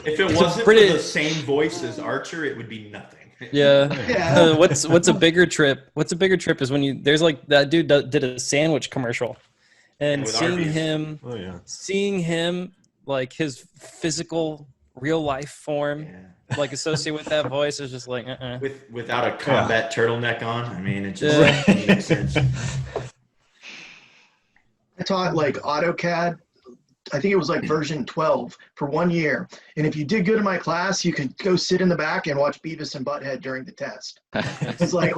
If it wasn't for the same voice as Archer, it would be nothing. Yeah. What's a bigger trip? What's a bigger trip is when there's like that dude did a sandwich commercial, and seeing him like his physical real life form, like associated with that voice is just like without a combat turtleneck on. I mean, it just makes sense. I taught like AutoCAD. I think it was like version 12 for 1 year. And if you did good in my class, you could go sit in the back and watch Beavis and Butthead during the test. It's like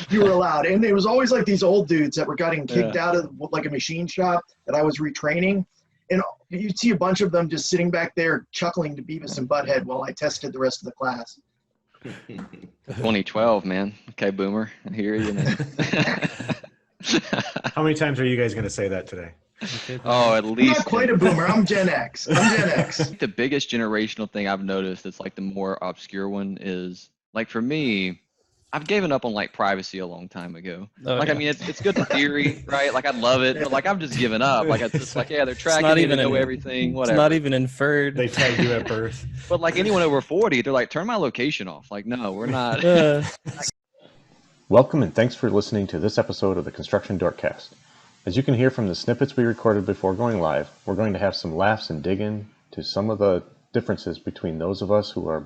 you were allowed. And it was always like these old dudes that were getting kicked out of like a machine shop that I was retraining. And you'd see a bunch of them just sitting back there chuckling to Beavis and Butthead while I tested the rest of the class. 2012, man. Okay, Boomer. I hear you, man. How many times are you guys going to say that today? Oh, at least. I'm not quite a boomer. I'm Gen X. The biggest generational thing I've noticed that's like the more obscure one is like for me, I've given up on like privacy a long time ago. I mean, it's good in theory, right? Like I love it, but like I've just given up. Like it's just like they're tracking me, they know everything, whatever. It's not even inferred. They tagged you at birth. But like anyone over 40, they're like, turn my location off. Like, no, we're not. Welcome and thanks for listening to this episode of the Construction Dorkcast. As you can hear from the snippets we recorded before going live, we're going to have some laughs and dig into some of the differences between those of us who are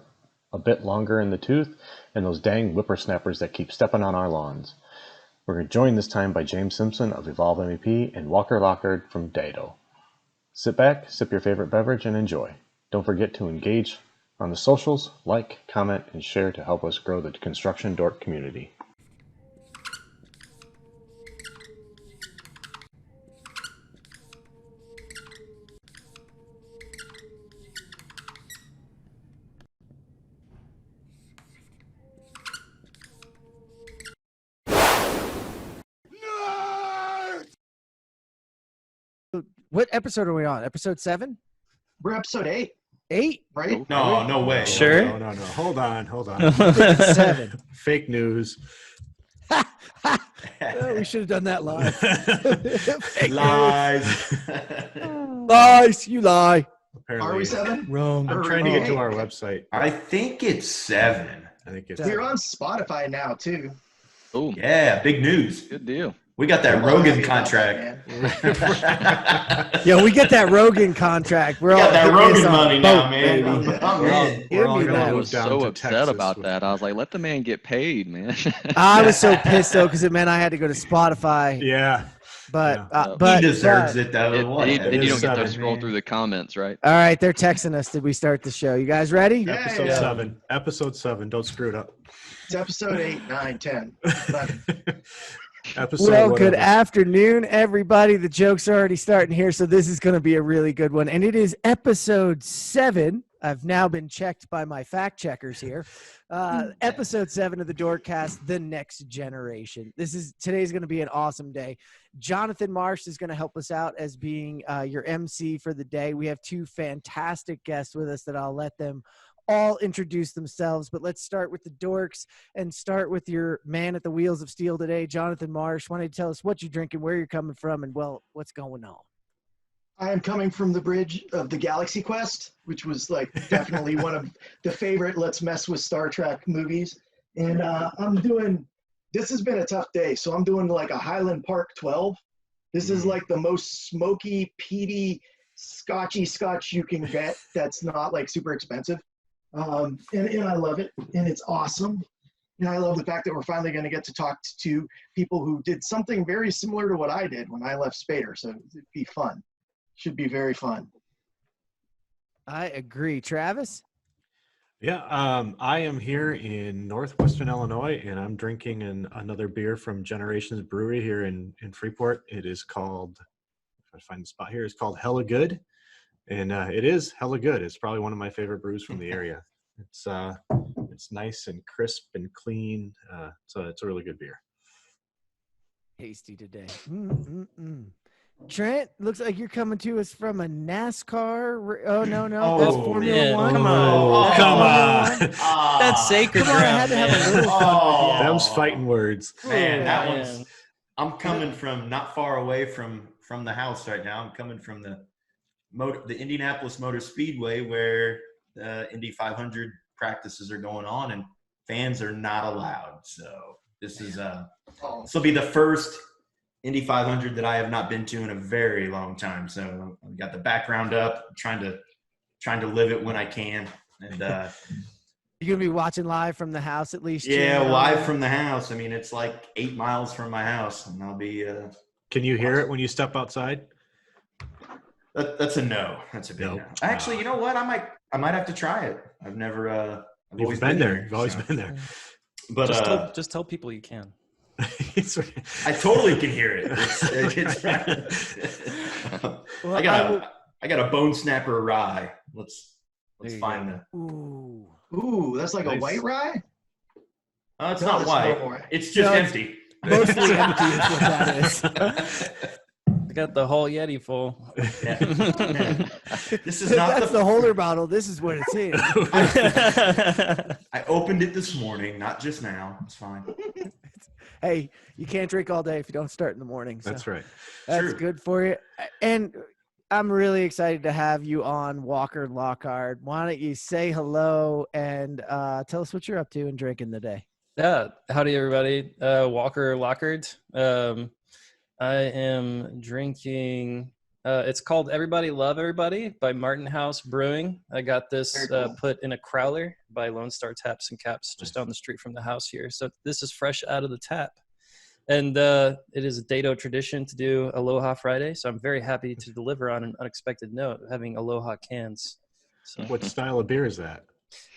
a bit longer in the tooth and those dang whippersnappers that keep stepping on our lawns. We're joined this time by James Simpson of Evolve MEP and Walker Lockard from DADO. Sit back, sip your favorite beverage, and enjoy. Don't forget to engage on the socials, like, comment, and share to help us grow the Construction Dork community. What episode are we on? Episode 7? We're episode 8. 8? Right? No way. Sure. No. Hold on. It's 7. Fake news. Oh, we should have done that live. Lies. You lie. Apparently, Are we 7? Wrong. I'm trying to get to our website. I think it's 7. I think it's. We're on Spotify now, too. Oh, Yeah, big news. good deal. We got that Rogan contract. Yo, we get that Rogan contract. We got that Rogan money now, man. I'm in. We're all me gonna that. I move was down so to upset Texas about with- that. I was like, let the man get paid, man. I was so pissed, though, because it meant I had to go to Spotify. Yeah. But, He deserves it, though. And you don't get to seven, scroll through the comments, right? all right, they're texting us. Did we start the show? You guys ready? Yeah. Episode 7. Episode 7. Don't screw it up. It's episode 8, 9, 10, 11. Episode. Well, whatever. good afternoon, everybody. The jokes are already starting here, so this is going to be a really good one. And it is episode 7. I've now been checked by my fact checkers here. Episode 7 of the Dorkcast, The Next Generation. Today's going to be an awesome day. Jonathan Marsh is going to help us out as being your MC for the day. We have 2 fantastic guests with us that I'll let them all introduce themselves, but let's start with the dorks and start with your man at the wheels of steel today, Jonathan Marsh. Why don't you tell us what you're drinking, where you're coming from, and, well, what's going on? I am coming from the bridge of the Galaxy Quest, which was like definitely one of the favorite Let's Mess with Star Trek movies. And this has been a tough day, so I'm doing like a Highland Park 12. This is like the most smoky, peaty, scotchy scotch you can get that's not like super expensive. And I love it, and it's awesome. And I love the fact that we're finally going to get to talk to people who did something very similar to what I did when I left Spader, so it'd be fun. Should be very fun. I agree. Travis? Yeah, I am here in northwestern Illinois, and I'm drinking another beer from Generations Brewery here in Freeport. It is called, if I find the spot here, it's called Hella Good. And it is hella good. It's probably one of my favorite brews from the area. It's nice and crisp and clean. So it's a really good beer. Tasty today. Trent, looks like you're coming to us from a NASCAR. Oh, no. That's Formula One. Come on. Come on. That's sacred Come on, I had ground. to have a little fun. Them's fighting words. Man, that man. one's. I'm coming from not far away from the house right now. I'm coming from the Indianapolis Motor Speedway, where Indy 500 practices are going on, and fans are not allowed. So this will be the first Indy 500 that I have not been to in a very long time. So I've got the background up, trying to live it when I can. And you're gonna be watching live from the house at least. Yeah, live from the house. I mean, it's like 8 miles from my house, and I'll be. Can you hear it when you step outside? That's a no. That's a big no. Actually, you know what? I might have to try it. I've never. I've always been there. You've always been there. But just tell people you can. I totally can hear it. Well, I got a bone snapper rye. Let's find that. Ooh, that's like nice. A white rye? It's not white. It's just empty. Mostly empty is what that is. I got the whole Yeti full. Yeah. This is not the holder bottle. This is what it's in. I opened it this morning, not just now. It's fine. Hey, you can't drink all day if you don't start in the morning. So that's right. That's True. Good for you. And I'm really excited to have you on, Walker Lockard. Why don't you say hello and tell us what you're up to and drinking today? Yeah. Howdy, everybody. Walker Lockard. I am drinking. It's called Everybody Love Everybody by Martin House Brewing. I got this put in a crowler by Lone Star Taps and Caps just down the street from the house here. So this is fresh out of the tap. And it is a DADO tradition to do Aloha Friday. So I'm very happy to deliver on an unexpected note, having Aloha cans. So. What style of beer is that?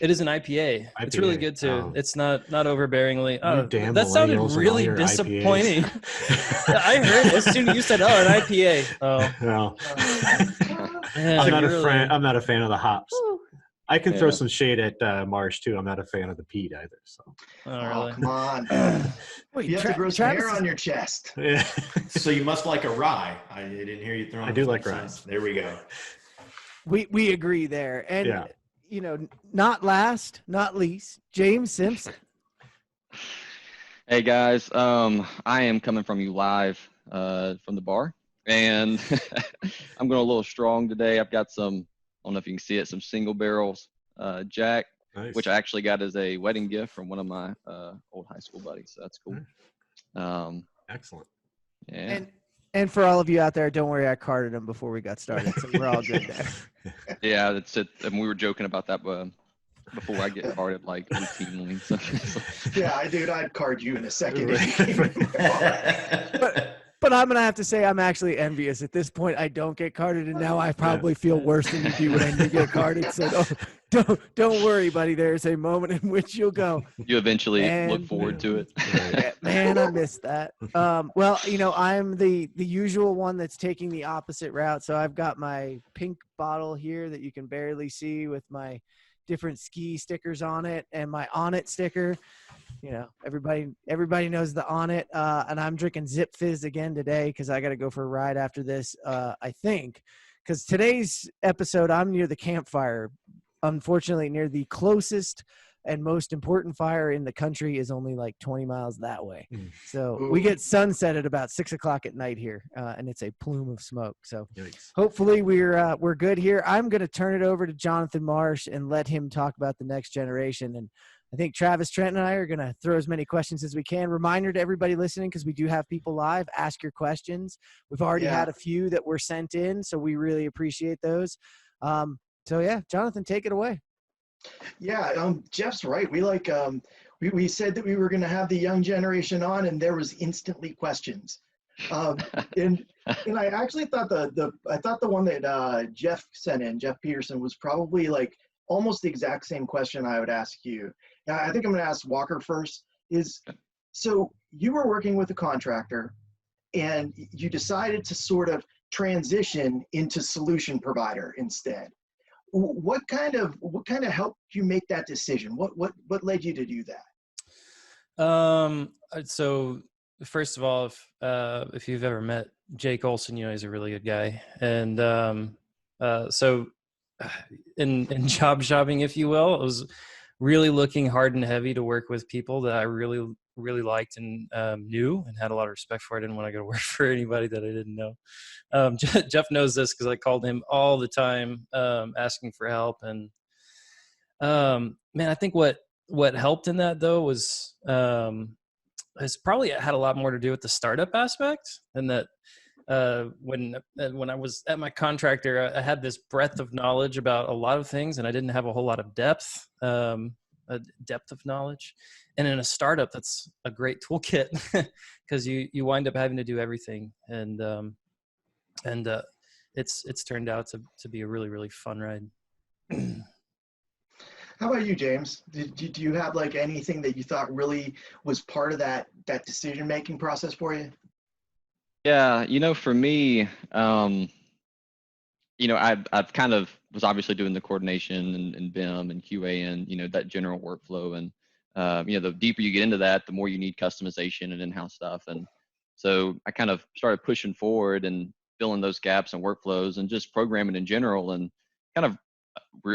It is an IPA. It's really good too. Oh. It's not overbearingly. Oh, damn, that sounded really disappointing. I heard as soon as you said, "Oh, an IPA." Oh, no. Man, I'm not a fan of the hops. I can throw some shade at Marsh too. I'm not a fan of the peat either. So. Really? Come on. Wait, you have to grow some hair on your chest. Yeah. So you must like a rye. I didn't hear you throwing. I do like rye. There we go. We agree there, and you know, not last, not least, James Simpson. Hey guys, I am coming from you live from the bar, and I'm going a little strong today. I've got some. I don't know if you can see it, some single barrels Jack, nice. Which I actually got as a wedding gift from one of my old high school buddies. So that's cool. Excellent. Yeah. And for all of you out there, don't worry, I carded them before we got started, so we're all good there. Yeah, that's it. And we were joking about that before I get carded like routinely. So. Yeah, I'd card you in a second. But I'm going to have to say I'm actually envious. At this point, I don't get carded, and now I probably feel worse than you do when you get carded. So don't worry, buddy. There's a moment in which you'll go. You eventually look forward to it. Yeah, man, I missed that. Well, you know, I'm the usual one that's taking the opposite route. So I've got my pink bottle here that you can barely see with my different ski stickers on it and my On It sticker. You know, everybody knows the On It, and I'm drinking Zip Fizz again today because I got to go for a ride after this, I think, because today's episode, I'm near the campfire. Unfortunately, near the closest and most important fire in the country is only like 20 miles that way. So we get sunset at about 6 o'clock at night here, and it's a plume of smoke. So hopefully we're good here. I'm going to turn it over to Jonathan Marsh and let him talk about the next generation. And I think Travis Trent and I are going to throw as many questions as we can. Reminder to everybody listening, because we do have people live, ask your questions. We've already had a few that were sent in, so we really appreciate those. So yeah, Jonathan, take it away. Yeah, Jeff's right. We we said that we were going to have the young generation on, and there was instantly questions. And I actually thought the one that Jeff sent in, Jeff Peterson, was probably like almost the exact same question I would ask you. I think I'm going to ask Walker first. So you were working with a contractor, and you decided to sort of transition into solution provider instead. What kind of helped you make that decision? What led you to do that? So first of all, if you've ever met Jake Olson, you know he's a really good guy. And so in job shopping, if you will, it was really looking hard and heavy to work with people that I really liked and knew and had a lot of respect for. I didn't want to go to work for anybody that I didn't know. Jeff knows this because I called him all the time asking for help. And Man, I think what helped in that though was it's probably had a lot more to do with the startup aspect, and that when I was at my contractor, I had this breadth of knowledge about a lot of things, and I didn't have a whole lot of depth of knowledge. And in a startup, that's a great toolkit because you wind up having to do everything, and it's turned out to be a really, really fun ride. How about you, James? Do you have like anything that you thought really was part of that decision-making process for you? Yeah, for me, I've kind of was obviously doing the coordination and BIM and QA and, that general workflow. And, the deeper you get into that, the more you need customization and in-house stuff. And so I kind of started pushing forward and filling those gaps and workflows and just programming in general, and kind of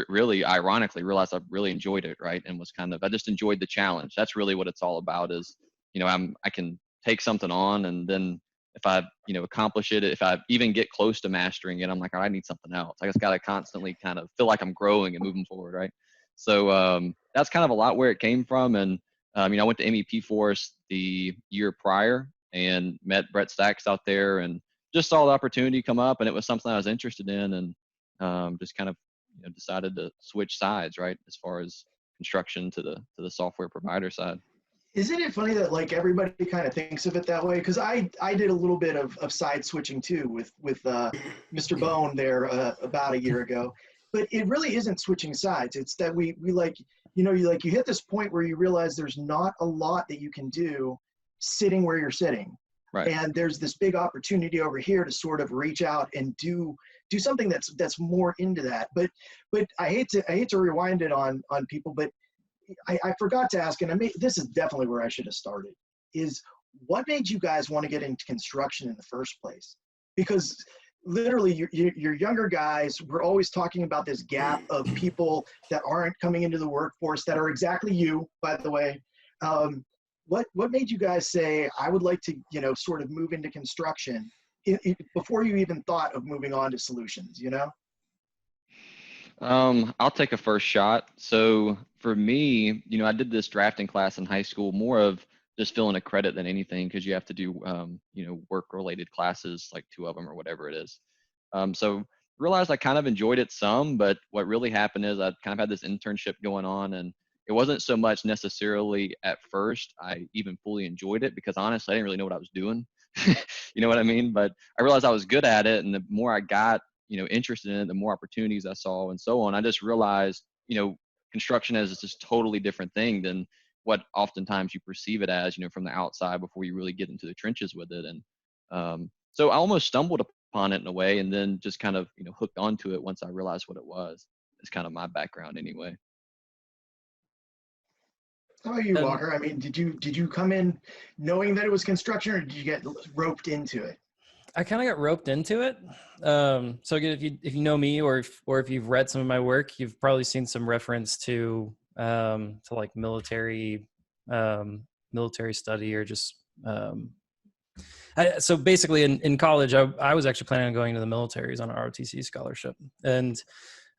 really ironically realized I really enjoyed it, right? And was I just enjoyed the challenge. That's really what it's all about is, I can take something on, and then if I, accomplish it, if I even get close to mastering it, I'm like, I need something else. I just got to constantly kind of feel like I'm growing and moving forward, right? So that's kind of a lot where it came from. And, I went to MEP Force the year prior and met Brett Stacks out there and just saw the opportunity come up, and it was something I was interested in, and just kind of decided to switch sides, right, as far as construction to the software provider side. Isn't it funny that like everybody kind of thinks of it that way? Because I did a little bit of side switching too with Mr. Bone there about a year ago, but it really isn't switching sides. It's that we like, you hit this point where you realize there's not a lot that you can do sitting where you're sitting. Right. And there's this big opportunity over here to sort of reach out and do something that's more into that. But I hate to rewind it on people, but I forgot to ask, and this is definitely where I should have started, is what made you guys want to get into construction in the first place? Because literally you're younger guys, we're always talking about this gap of people that aren't coming into the workforce that are exactly you, by the way. What made you guys say, I would like to, sort of move into construction before you even thought of moving on to solutions, I'll take a first shot. So for me, I did this drafting class in high school, more of just filling a credit than anything, because you have to do, work-related classes, like 2 of them or whatever it is. So realized I kind of enjoyed it some, but what really happened is I kind of had this internship going on, and it wasn't so much necessarily at first I even fully enjoyed it, because honestly, I didn't really know what I was doing. You know what I mean? But I realized I was good at it, and the more I got, interested in it, the more opportunities I saw and so on. I just realized, construction is just totally different thing than what oftentimes you perceive it as, from the outside before you really get into the trenches with it. And so I almost stumbled upon it in a way, and then just kind of, hooked onto it once I realized what it was. It's kind of my background anyway. How about you, Walker? I mean, did you come in knowing that it was construction, or did you get roped into it? I kind of got roped into it. So again, if you know me, or if you've read some of my work, you've probably seen some reference to like military study, or just so basically in college, I was actually planning on going to the militaries on an ROTC scholarship, and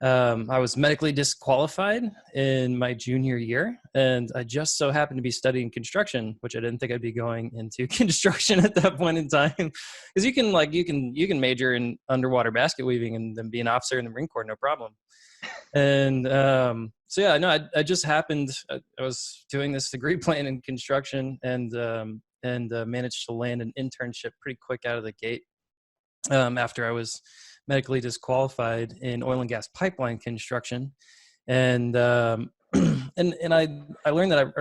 I was medically disqualified in my junior year, and I just so happened to be studying construction, which I didn't think I'd be going into construction at that point in time. Because you can major in underwater basket weaving and then be an officer in the Marine Corps, no problem. And so yeah, no, I just happened. I was doing this degree plan in construction, and managed to land an internship pretty quick out of the gate after I was medically disqualified in oil and gas pipeline construction. And and I learned that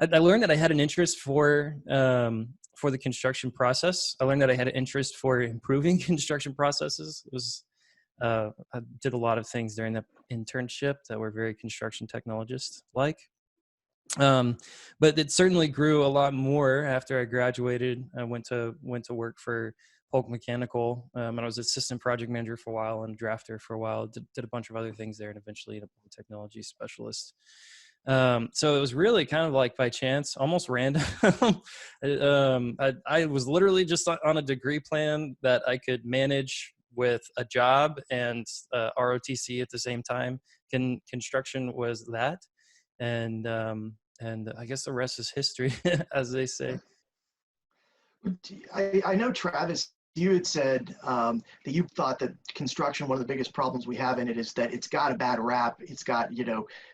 I learned that I had an interest for the construction process. I learned that I had an interest for improving construction processes. It was I did a lot of things during that internship that were very construction technologist like. But it certainly grew a lot more after I graduated. I went to work for Polk Mechanical, and I was assistant project manager for a while and drafter for a while. Did a bunch of other things there, and eventually a technology specialist. So it was really kind of like by chance, almost random. I was literally just on a degree plan that I could manage with a job and ROTC at the same time. Construction was that, and I guess the rest is history, as they say. I know, Travis, you had said that you thought that construction, one of the biggest problems we have in it is that it's got a bad rap. It's got,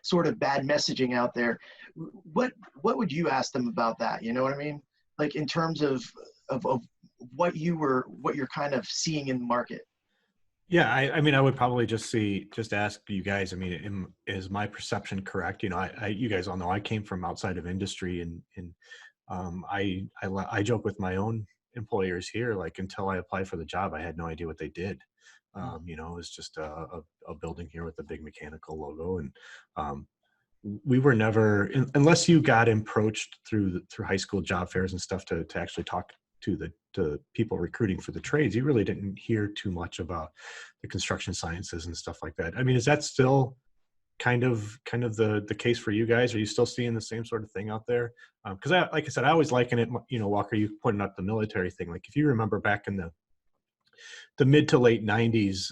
sort of bad messaging out there. What would you ask them about that? You know what I mean? Like in terms of what you're kind of seeing in the market. Yeah, I mean, I would probably just ask you guys. I mean, is my perception correct? You guys all know I came from outside of industry, and I joke with my own employers here. Like until I applied for the job, I had no idea what they did. It was just a building here with a big mechanical logo, and we were never, unless you got approached through high school job fairs and stuff to actually talk to the people recruiting for the trades, you really didn't hear too much about the construction sciences and stuff like that. I mean, is that still kind of the case for you guys? Are you still seeing the same sort of thing out there? Because like I said, I always liken it, Walker, you pointing up the military thing. Like if you remember back in the mid to late 90s,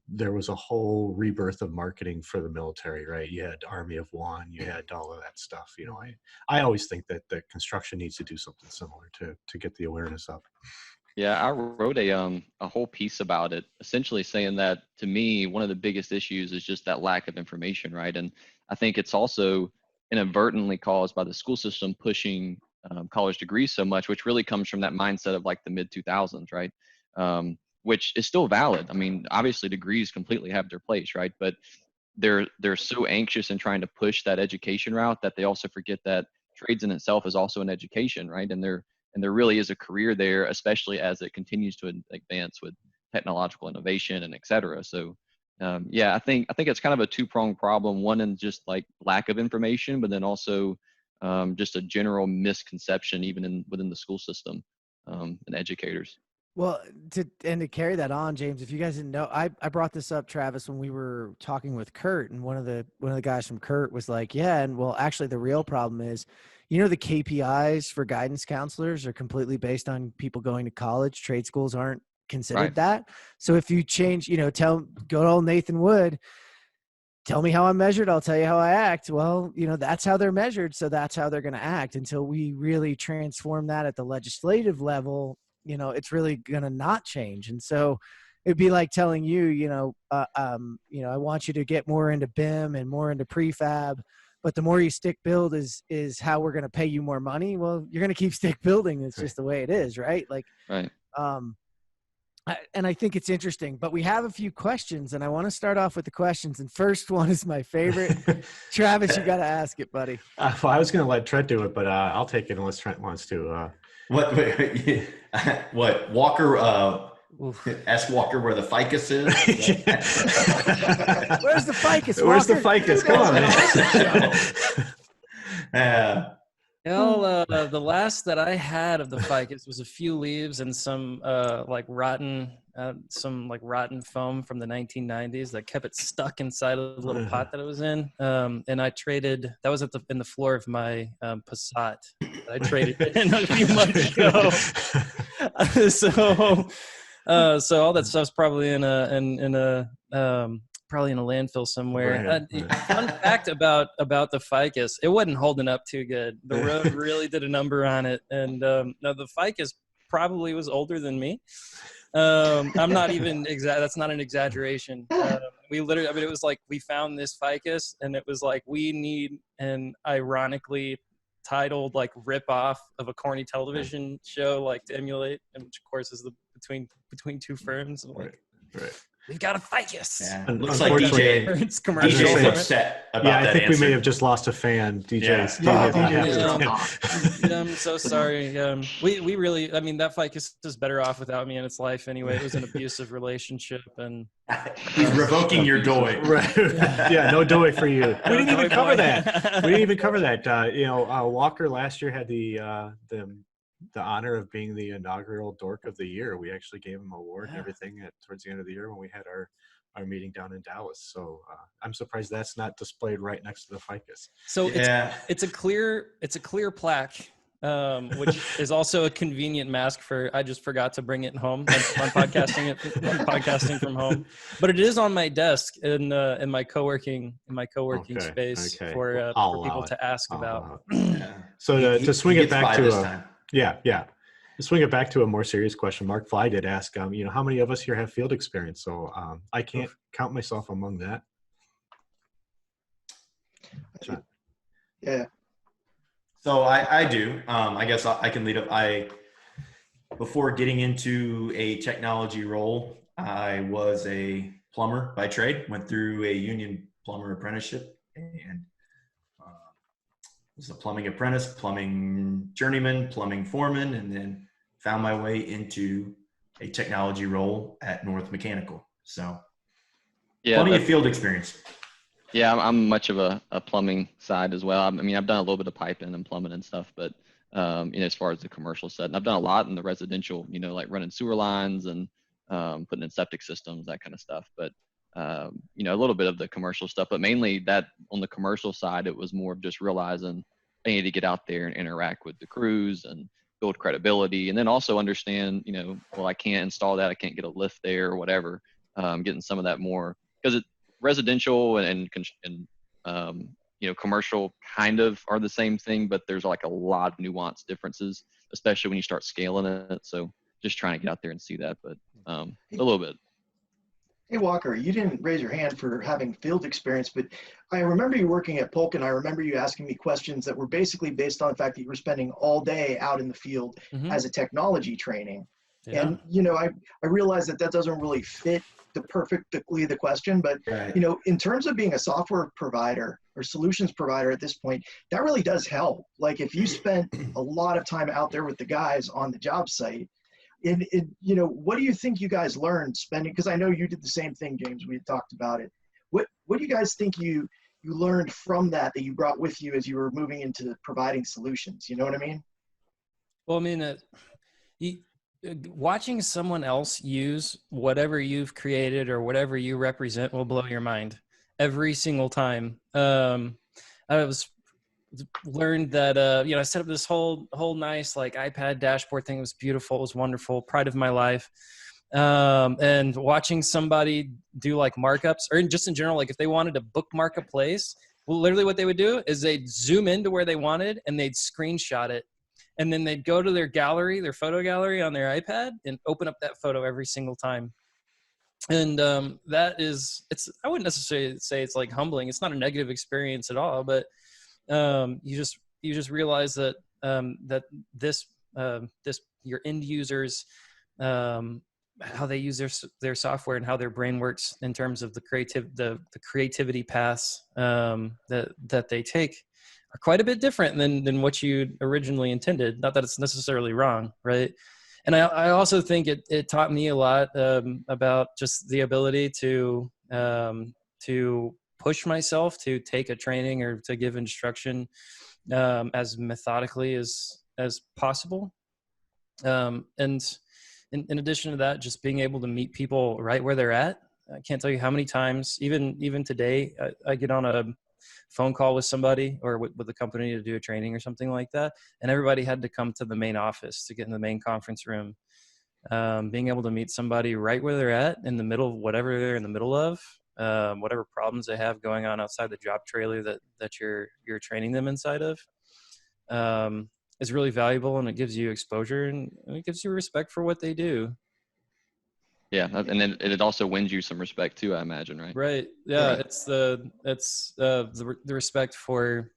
there was a whole rebirth of marketing for the military, right? You had Army of One, you had all of that stuff. I always think that construction needs to do something similar to get the awareness up. Yeah, I wrote a whole piece about it, essentially saying that to me, one of the biggest issues is just that lack of information, right? And I think it's also inadvertently caused by the school system pushing college degrees so much, which really comes from that mindset of like the mid 2000s, right? Which is still valid. I mean, obviously degrees completely have their place, right? But they're so anxious in trying to push that education route that they also forget that trades in itself is also an education, right? And there really is a career there, especially as it continues to advance with technological innovation and et cetera. So I think it's kind of a two-pronged problem. One in just like lack of information, but then also just a general misconception even within the school system and educators. Well, to carry that on, James, if you guys didn't know, I brought this up, Travis, when we were talking with Kurt, and one of the guys from Kurt was like, yeah, and well, actually the real problem is, the KPIs for guidance counselors are completely based on people going to college. Trade schools aren't considered Right. that. So if you change, go to old Nathan Wood, tell me how I'm measured, I'll tell you how I act. Well, that's how they're measured, so that's how they're going to act. Until we really transform that at the legislative level, it's really going to not change. And so it'd be like telling you, I want you to get more into BIM and more into prefab, but the more you stick build is how we're going to pay you more money. Well, you're going to keep stick building. It's just the way it is. Right. Like, right. And I think it's interesting, but we have a few questions, and I want to start off with the questions. And first one is my favorite. Travis, you got to ask it, buddy. Well, I was going to let Trent do it, but I'll take it unless Trent wants to. What Walker? Ask Walker where the ficus is. Where's the ficus? Where's Walker? the ficus? Come on, man. Well, the last that I had of the ficus was a few leaves and some rotten foam from the 1990s that kept it stuck inside of the little pot that it was in. And I traded. That was in the floor of my Passat that I traded in a few months ago. So all that stuff's probably in a landfill somewhere. Right. Fun fact about the ficus, it wasn't holding up too good. The road really did a number on it, and the ficus probably was older than me. I'm not even that's not an exaggeration. We literally, it was like we found this ficus, and it was like we need an ironically titled like rip off of a corny television show like to emulate, and which of course is the between two firms. And like, right. We've got a ficus. Yeah. Looks like DJ's commercial. upset about that. I think answer. we may have just lost a fan. DJ's. I'm so sorry. We really, that ficus is better off without me in its life anyway. It was an abusive relationship, and he's revoking your DOI. Right. Yeah, no DOI for you. We didn't even cover that. Walker last year had the honor of being the inaugural Dork of the Year. We actually gave him an award and everything towards the end of the year when we had our meeting down in Dallas. So I'm surprised that's not displayed right next to the ficus. So it's a clear plaque which is also a convenient mask for, I just forgot to bring it home. I'm podcasting from home, but it is on my desk in my co-working space for people to ask about. So to swing it back to to swing it back to a more serious question, Mark Fly did ask, how many of us here have field experience? So I can't count myself among that. Yeah. So I do. I guess I can lead up. Before getting into a technology role, I was a plumber by trade. Went through a union plumber apprenticeship and was a plumbing apprentice, plumbing journeyman, plumbing foreman, and then found my way into a technology role at North Mechanical. So plenty of field experience. Yeah, I'm much of a plumbing side as well. I mean, I've done a little bit of piping and plumbing and stuff, but as far as the commercial side, and I've done a lot in the residential, like running sewer lines and putting in septic systems, that kind of stuff. But a little bit of the commercial stuff, but mainly that on the commercial side, it was more of just realizing I need to get out there and interact with the crews and build credibility, and then also understand, well, I can't install that, I can't get a lift there or whatever. Getting some of that more, because residential and commercial kind of are the same thing, but there's like a lot of nuanced differences, especially when you start scaling it. So just trying to get out there and see that, but a little bit. Hey Walker, you didn't raise your hand for having field experience, but I remember you working at Polk, and I remember you asking me questions that were basically based on the fact that you were spending all day out in the field as a technology training. Yeah. And I realized that doesn't really fit perfectly the question, but in terms of being a software provider or solutions provider at this point, that really does help. Like if you spent a lot of time out there with the guys on the job site, what do you think you guys learned spending? Because I know you did the same thing, James. We had talked about it. What do you guys think you learned from that you brought with you as you were moving into providing solutions? You know what I mean? Well, I mean, watching someone else use whatever you've created or whatever you represent will blow your mind every single time. I learned that I set up this whole nice like iPad dashboard thing. It was beautiful, it was wonderful, pride of my life. And watching somebody do like markups, or just in general, like if they wanted to bookmark a place, well, literally what they would do is they'd zoom into where they wanted and they'd screenshot it. And then they'd go to their gallery, their photo gallery on their iPad, and open up that photo every single time. And I wouldn't necessarily say it's like humbling. It's not a negative experience at all, but you just realize that this your end users, how they use their software and how their brain works in terms of the creativity paths that they take are quite a bit different than what you originally intended. Not that it's necessarily wrong, right? And I also think it taught me a lot about just the ability to push myself to take a training or to give instruction as methodically as possible. And in addition to that, just being able to meet people right where they're at. I can't tell you how many times, even today, I get on a phone call with somebody or with a company to do a training or something like that, and everybody had to come to the main office to get in the main conference room. Being able to meet somebody right where they're at, in the middle of whatever they're in the middle of, whatever problems they have going on outside the job trailer that you're training them inside of, is really valuable, and it gives you exposure and it gives you respect for what they do. Yeah, and then it also wins you some respect too, I imagine, right? Right. Yeah, right. It's the respect for.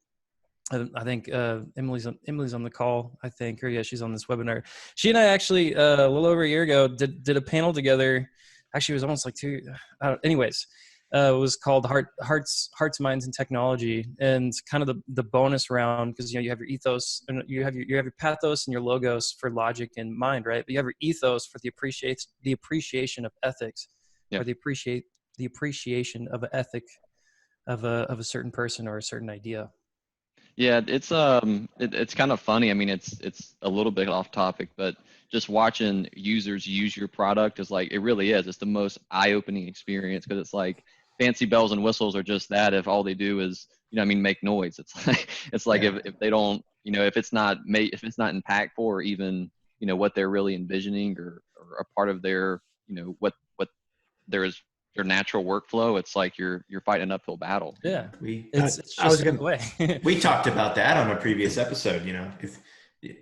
I think Emily's on the call. I think, or yeah, she's on this webinar. She and I actually a little over a year ago did a panel together. Actually, it was almost like two. Anyways, it was called Hearts, Minds, and Technology, and kind of the bonus round, because you have your ethos and you have your pathos and your logos for logic and mind, right? But you have your ethos for the appreciation of ethics, or the appreciation of an ethic of a certain person or a certain idea. Yeah, it's kind of funny. I mean, it's a little bit off topic, but just watching users use your product is like, it really is. It's the most eye-opening experience, because it's like fancy bells and whistles are just that if all they do is, make noise. It's like if they don't, if it's not impactful or even, what they're really envisioning or a part of their, what their natural workflow, it's like you're fighting an uphill battle. Yeah. It's just the way. We talked about that on a previous episode.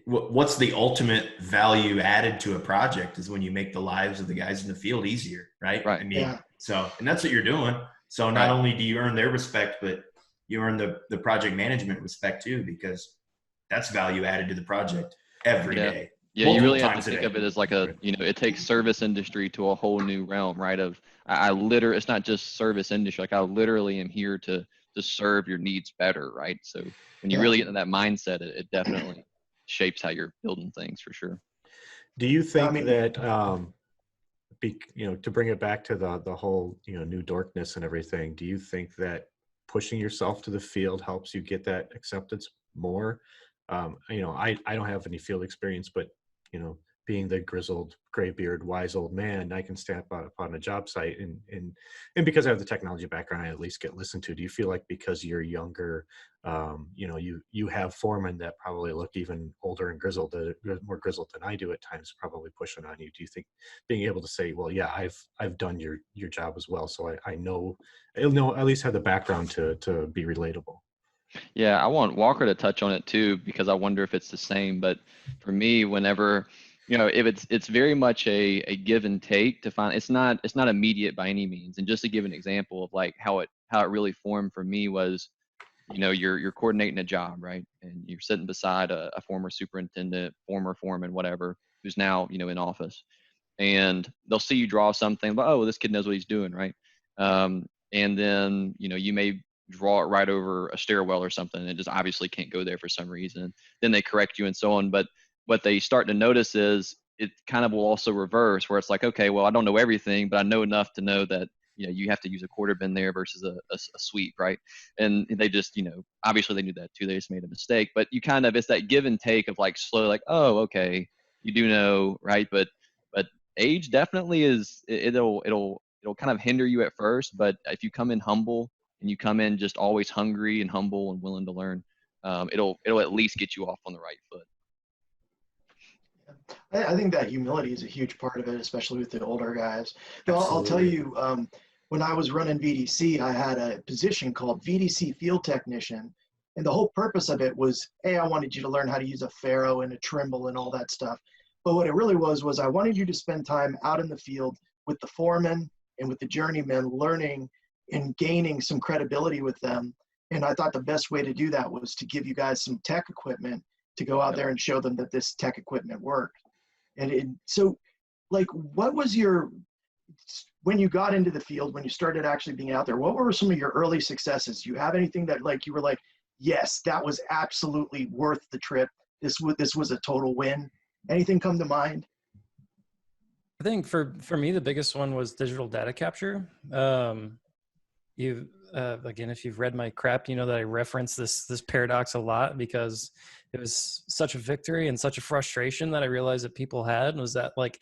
What's the ultimate value added to a project is when you make the lives of the guys in the field easier, right? Right. I mean, and that's what you're doing. So not only do you earn their respect, but you earn the project management respect too, because that's value added to the project every day. Yeah, you really have to think of it as like it takes service industry to a whole new realm, right? I literally, it's not just service industry. Like I literally am here to serve your needs better, right? So when you really get into that mindset, it definitely shapes how you're building things for sure. Do you think that, to bring it back to the whole, new dorkness and everything, do you think that pushing yourself to the field helps you get that acceptance more? I don't have any field experience, but being the grizzled, gray-beard, wise old man, I can stand up on a job site and because I have the technology background, I at least get listened to. Do you feel like because you're younger, you have foremen that probably look even older and grizzled, more grizzled than I do at times, probably pushing on you? Do you think being able to say, well, yeah, I've done your job as well, so I know, at least have the background to be relatable? Yeah, I want Walker to touch on it too, because I wonder if it's the same. But for me, whenever, if it's very much a give and take to find, it's not immediate by any means. And just to give an example of like how it really formed for me was, you're coordinating a job, right? And you're sitting beside a former superintendent, former foreman, whatever, who's now, in office. And they'll see you draw something, but, oh, this kid knows what he's doing, right? And then, you may draw it right over a stairwell or something, and it just obviously can't go there for some reason. Then they correct you and so on. But what they start to notice is it kind of will also reverse, where it's like, okay, well, I don't know everything, but I know enough to know that, you have to use a quarter bin there versus a sweep, right? And they just, obviously they knew that too. They just made a mistake. But you kind of, it's that give and take of like slowly, like, oh, okay, you do know, right? But age definitely it'll kind of hinder you at first. But if you come in humble, and you come in just always hungry and humble and willing to learn, it'll at least get you off on the right foot. I think that humility is a huge part of it, especially with the older guys. I'll tell you, when I was running VDC, I had a position called VDC Field Technician. And the whole purpose of it was, hey, I wanted you to learn how to use a Faro and a Trimble and all that stuff. But what it really was I wanted you to spend time out in the field with the foremen and with the journeymen, learning and gaining some credibility with them. And I thought the best way to do that was to give you guys some tech equipment to go out there and show them that this tech equipment worked. And so, like, what was when you got into the field, when you started actually being out there, what were some of your early successes? Do you have anything that, like, you were like, yes, that was absolutely worth the trip. This was a total win. Anything come to mind? I think for me, the biggest one was digital data capture. Again, if you've read my crap, you know that I reference this paradox a lot, because it was such a victory and such a frustration that I realized that people had, was that, like,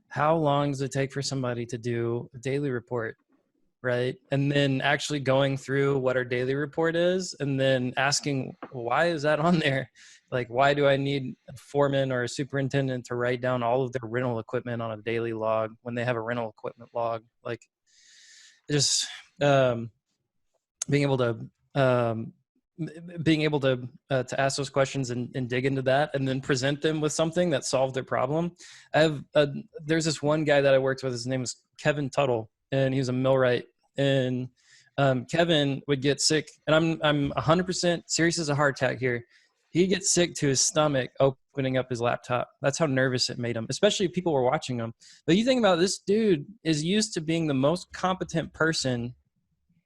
how long does it take for somebody to do a daily report, right? And then actually going through what our daily report is and then asking, why is that on there? Like, why do I need a foreman or a superintendent to write down all of their rental equipment on a daily log when they have a rental equipment log? Like, just being able to ask those questions and dig into that, and then present them with something that solved their problem. There's this one guy that I worked with. His name was Kevin Tuttle, and he was a millwright. And Kevin would get sick, and I'm 100% serious as a heart attack here. He gets sick to his stomach opening up his laptop. That's how nervous it made him, especially if people were watching him. But you think about, this dude is used to being the most competent person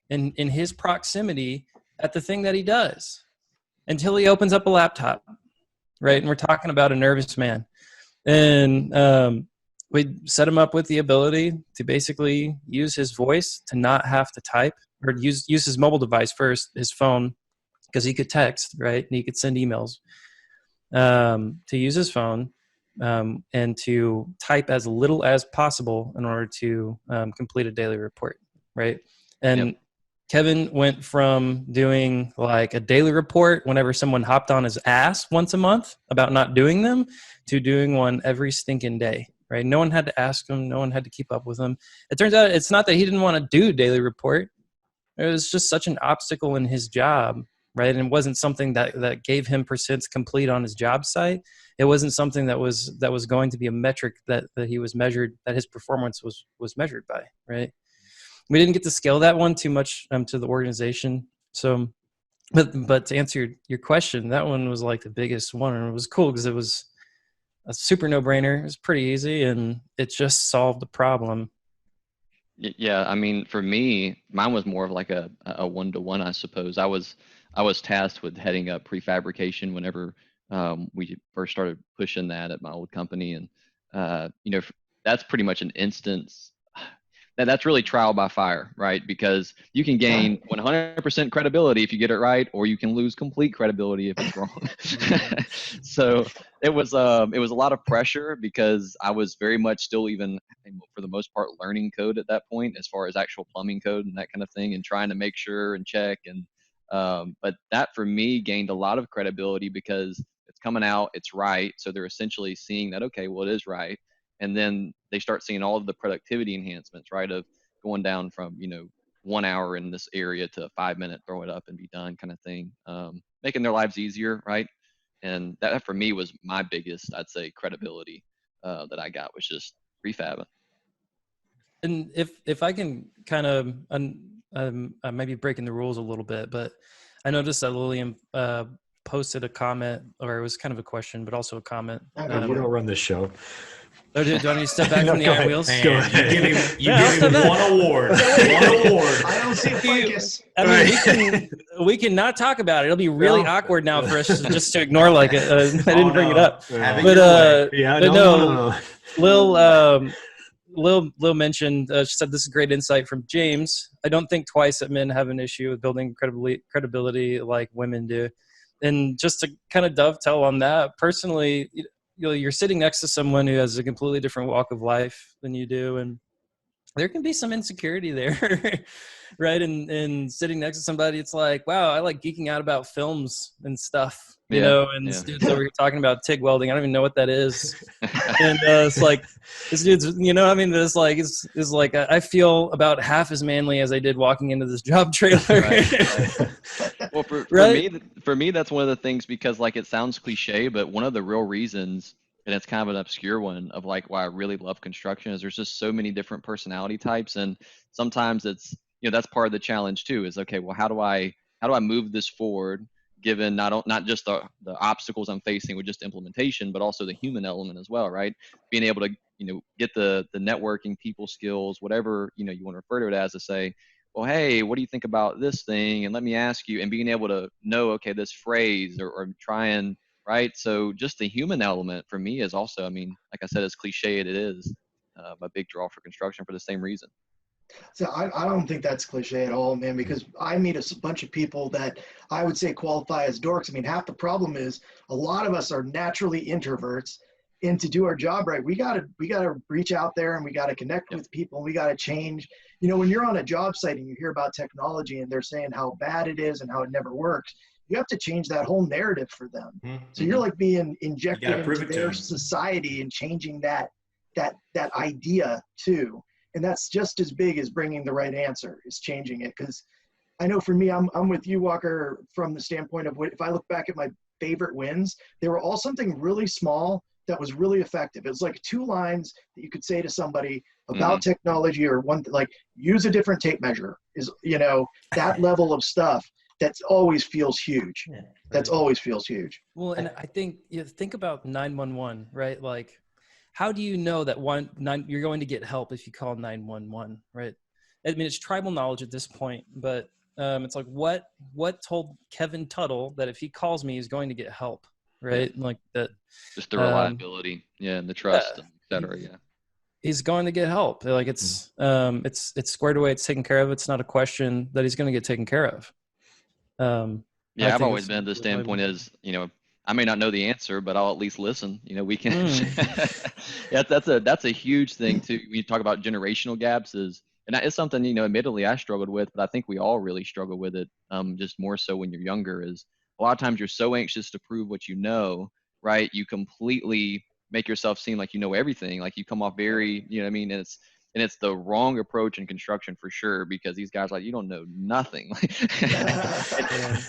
in his proximity at the thing that he does, until he opens up a laptop, right? And we're talking about a nervous man. And we set him up with the ability to basically use his voice to not have to type, or use his mobile device first, his phone, because he could text, right? And he could send emails, to use his phone and to type as little as possible in order to complete a daily report, right? And Kevin went from doing like a daily report whenever someone hopped on his ass once a month about not doing them to doing one every stinking day, right? No one had to ask him. No one had to keep up with him. It turns out it's not that he didn't want to do a daily report. It was just such an obstacle in his job, right? And it wasn't something that gave him percents complete on his job site. It wasn't something that was going to be a metric that he was measured, that his performance was measured by, right? We didn't get to scale that one too much to the organization. So, but to answer your question, that one was like the biggest one, and it was cool because it was a super no-brainer. It was pretty easy, and it just solved the problem. Yeah, I mean, for me, mine was more of like a one-to-one, I suppose. I was tasked with heading up prefabrication whenever we first started pushing that at my old company, and that's pretty much an instance. That's really trial by fire, right? Because you can gain 100% credibility if you get it right, or you can lose complete credibility if it's wrong. So it was a lot of pressure because I was very much still, even for the most part, learning code at that point, as far as actual plumbing code and that kind of thing, and trying to make sure and check. And but that for me gained a lot of credibility because it's coming out, it's right. So they're essentially seeing that, okay, well, it is right. And then they start seeing all of the productivity enhancements, right? Of going down from, 1 hour in this area to a 5 minute, throw it up and be done kind of thing. Making their lives easier, right? And that for me was my biggest, I'd say, credibility that I got, was just prefab. And if I can kind of, I might be breaking the rules a little bit, but I noticed that Lillian posted a comment, or it was kind of a question, but also a comment. You don't run this show. Oh, do I need to step back from the Iron Wheels? Go ahead. You give him one award. I don't see a focus. I mean, we can not talk about it. It'll be really awkward now for us just to ignore like it. I didn't bring it up. No. Lil mentioned, she said, this is great insight from James. I don't think twice that men have an issue with building credibility like women do. And just to kind of dovetail on that, personally, you're sitting next to someone who has a completely different walk of life than you do, and there can be some insecurity there, right? And sitting next to somebody, it's like, wow, I like geeking out about films and stuff, and this dude's over here talking about TIG welding. I don't even know what that is. And it's like, this dude's, it's like, I feel about half as manly as I did walking into this job trailer. Right. Well, for me, that's one of the things, because like, it sounds cliche, but one of the real reasons, and it's kind of an obscure one, of like why I really love construction, is there's just so many different personality types. And sometimes it's, that's part of the challenge too, is, okay, well, how do I move this forward, given not just the obstacles I'm facing with just implementation, but also the human element as well, right? Being able to, get the networking, people skills, whatever, you want to refer to it as, to say, well, hey, what do you think about this thing? And let me ask you, and being able to know, okay, this phrase, or try and, right? So just the human element for me is also, like I said, as cliche as it is, a big draw for construction for the same reason. So I don't think that's cliche at all, man, because I meet a bunch of people that I would say qualify as dorks. Half the problem is a lot of us are naturally introverts, and to do our job right, we gotta reach out there, and we gotta connect with people, and we gotta change. When you're on a job site and you hear about technology and they're saying how bad it is and how it never works, you have to change that whole narrative for them. Mm-hmm. So you're like being injected into their society and changing that idea too. And that's just as big as bringing the right answer, is changing it. Because I know for me, I'm with you, Walker, from the standpoint of if I look back at my favorite wins, they were all something really small that was really effective. It was like 2 lines that you could say to somebody about technology, or one, like, use a different tape measure, is, that level of stuff. That always feels huge. Yeah, right. That's always feels huge. Well, and I think think about 911, right? Like, how do you know that you're going to get help if you call 911, right? It's tribal knowledge at this point, but it's like, what told Kevin Tuttle that if he calls me, he's going to get help, right? Like that. Just the reliability, and the trust, et cetera. Yeah. He's going to get help. Like it's squared away. It's taken care of. It's not a question that he's going to get taken care of. I've always been at the standpoint as, I may not know the answer, but I'll at least listen. We can. That's a huge thing too. When you talk about generational gaps, is and that is something, you know, admittedly I struggled with, but I think we all really struggle with it. Just more so when you're younger, is a lot of times you're so anxious to prove what you know, right? You completely make yourself seem like you know everything. Like you come off very, you know what I mean? And it's the wrong approach in construction for sure, because these guys are like, you don't know nothing.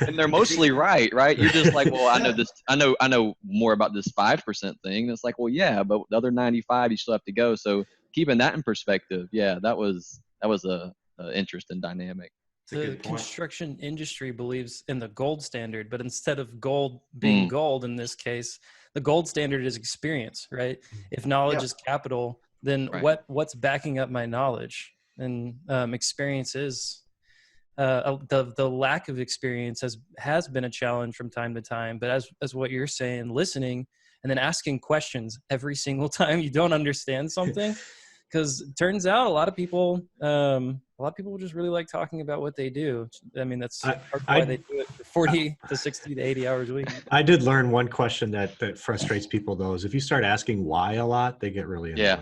And they're mostly right? You're just like, well, I know this, I know more about this 5% thing. And it's like, well, yeah, but the other 95, you still have to go. So keeping that in perspective, yeah, that was a interesting dynamic. The construction industry believes in the gold standard, but instead of gold being gold in this case, the gold standard is experience, right? If knowledge is capital, then what's backing up my knowledge? And experience is the lack of experience has been a challenge from time to time. But as what you're saying, listening and then asking questions every single time you don't understand something, because it turns out a lot of people just really like talking about what they do. I mean, that's why they do it for 40 to 60 to 80 hours a week. I did learn one question that frustrates people, though, is if you start asking why a lot, they get really annoyed. Yeah.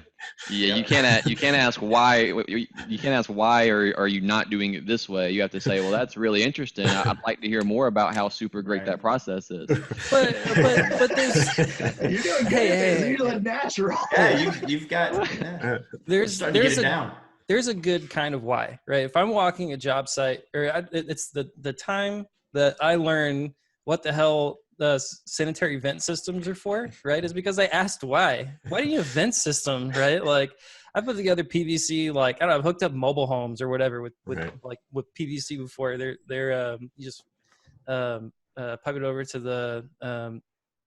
You can't ask why. You can't ask why are you not doing it this way. You have to say, well, that's really interesting. I'd like to hear more about how super great that process is. But there's you're doing good. You're doing natural. Yeah, you've got. There's a good kind of why, right? If I'm walking a job site, it's the time that I learn what the hell the sanitary vent systems are for, right? Is because I asked why. Why do you have vent system, right? Like I put together PVC, like I don't know, I've hooked up mobile homes or whatever with PVC before. They're you just pipe it over to the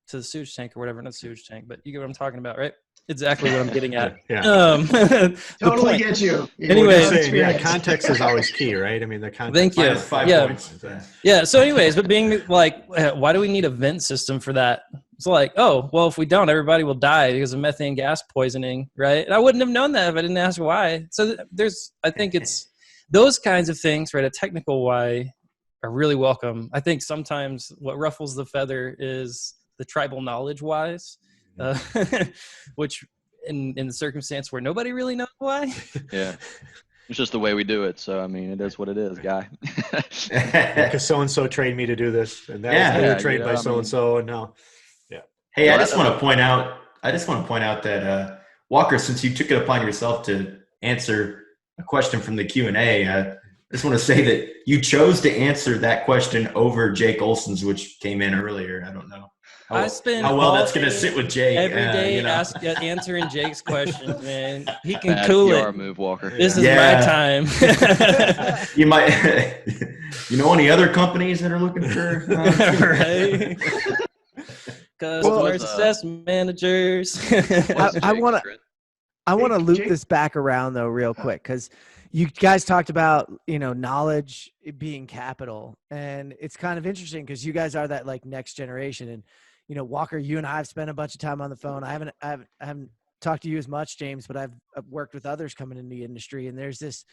sewage tank or whatever, not sewage tank, but you get what I'm talking about, right? Exactly what I'm getting at. Totally get you. Anyway, context is always key, right? I mean, the context. Thank you. 5 points. Yeah. So, anyways, but being like, why do we need a vent system for that? It's like, oh, well, if we don't, everybody will die because of methane gas poisoning, right? And I wouldn't have known that if I didn't ask why. So I think it's those kinds of things, right? A technical why are really welcome. I think sometimes what ruffles the feather is the tribal knowledge whys. Which in the circumstance where nobody really knows why. Yeah, it's just the way we do it. So I mean, it is what it is, guy. Because so and so trained me to do this, and that was trained by so and so, and now, Hey, I just want to point out that Walker, since you took it upon yourself to answer a question from the Q&A, I just want to say that you chose to answer that question over Jake Olson's, which came in earlier. I don't know. I spend how well that's going to sit with Jake every day answering Jake's questions, man. He can Bad cool PR it. Move, Walker. This is my time. You might, any other companies that are looking for right? Customer success managers. I want to loop this back around though, real quick, because you guys talked about, knowledge being capital, and it's kind of interesting because you guys are that like next generation. And, Walker, you and I have spent a bunch of time on the phone. I haven't talked to you as much, James, but I've worked with others coming in the industry. And there's this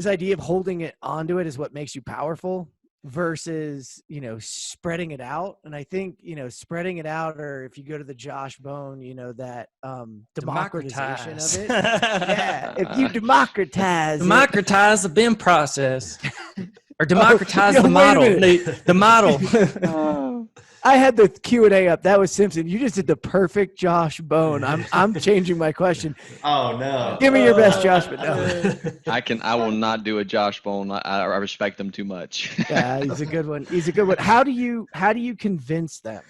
idea of holding it onto it is what makes you powerful versus, spreading it out. And I think, spreading it out, or if you go to the Josh Bone, that democratization of it. Yeah. If you democratize the BIM process or democratize the model, the model. I had the Q&A up. That was Simpson. You just did the perfect Josh Bone. I'm changing my question. Oh no! Give me your best Josh, but no. I will not do a Josh Bone. I respect him too much. Yeah, he's a good one. How do you convince them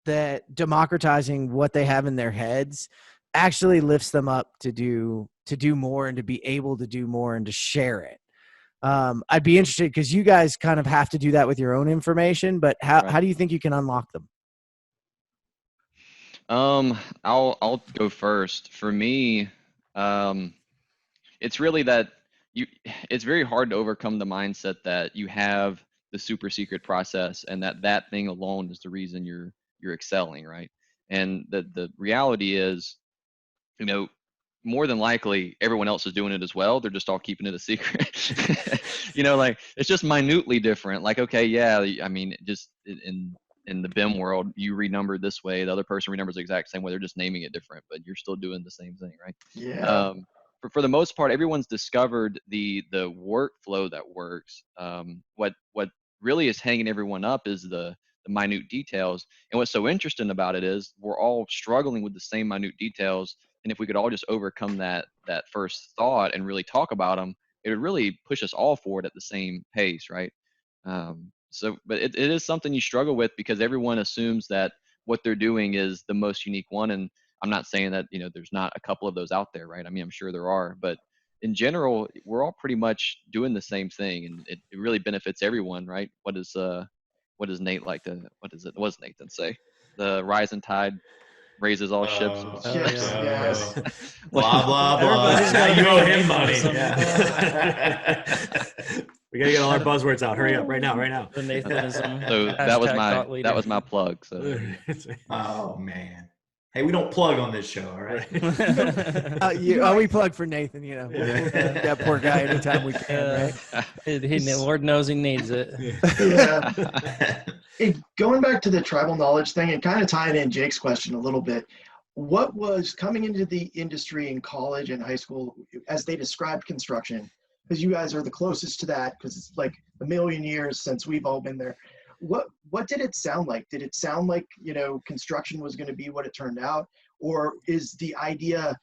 that democratizing what they have in their heads actually lifts them up to do more and to be able to do more and to share it? I'd be interested because you guys kind of have to do that with your own information, but how do you think you can unlock them? I'll go first. For me, it's really that it's very hard to overcome the mindset that you have the super secret process and that thing alone is the reason you're excelling, right? And the reality is, more than likely everyone else is doing it as well. They're just all keeping it a secret. It's just minutely different. Like, okay, yeah, I mean, just in the BIM world, you renumber this way, the other person renumbers the exact same way. They're just naming it different, but you're still doing the same thing, right? Yeah. for the most part, everyone's discovered the workflow that works. What really is hanging everyone up is the minute details. And what's so interesting about it is we're all struggling with the same minute details. And if we could all just overcome that first thought and really talk about them, it would really push us all forward at the same pace, right? But it is something you struggle with because everyone assumes that what they're doing is the most unique one. And I'm not saying that, there's not a couple of those out there, right? I mean, I'm sure there are, but in general, we're all pretty much doing the same thing, and it really benefits everyone, right? What does Nate like to, what is it? What does Nathan say? The rising tide raises all ships. Yes. Blah, blah, blah. Everybody's got You a owe name him for money. something. Yeah. We gotta get all our buzzwords out. Hurry up, right now. The Nathanism. So that was my plug. So Oh man. Hey, we don't plug on this show, all right? We plug for Nathan, that poor guy anytime we can, right? Lord knows he needs it. Yeah. Hey, going back to the tribal knowledge thing and kind of tying in Jake's question a little bit, what was coming into the industry in college and high school as they described construction? Because you guys are the closest to that because it's like a million years since we've all been there. What did it sound like? Did it sound like, construction was going to be what it turned out? Or is the idea,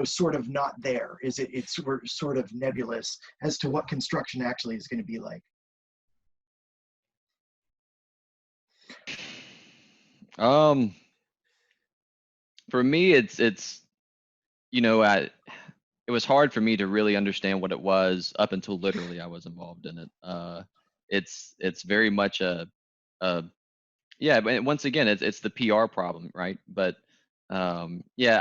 sort of not there? Is it's sort of nebulous as to what construction actually is going to be like? For me, it's it was hard for me to really understand what it was up until literally I was involved in it. It's very much but once again, it's the PR problem, right? But I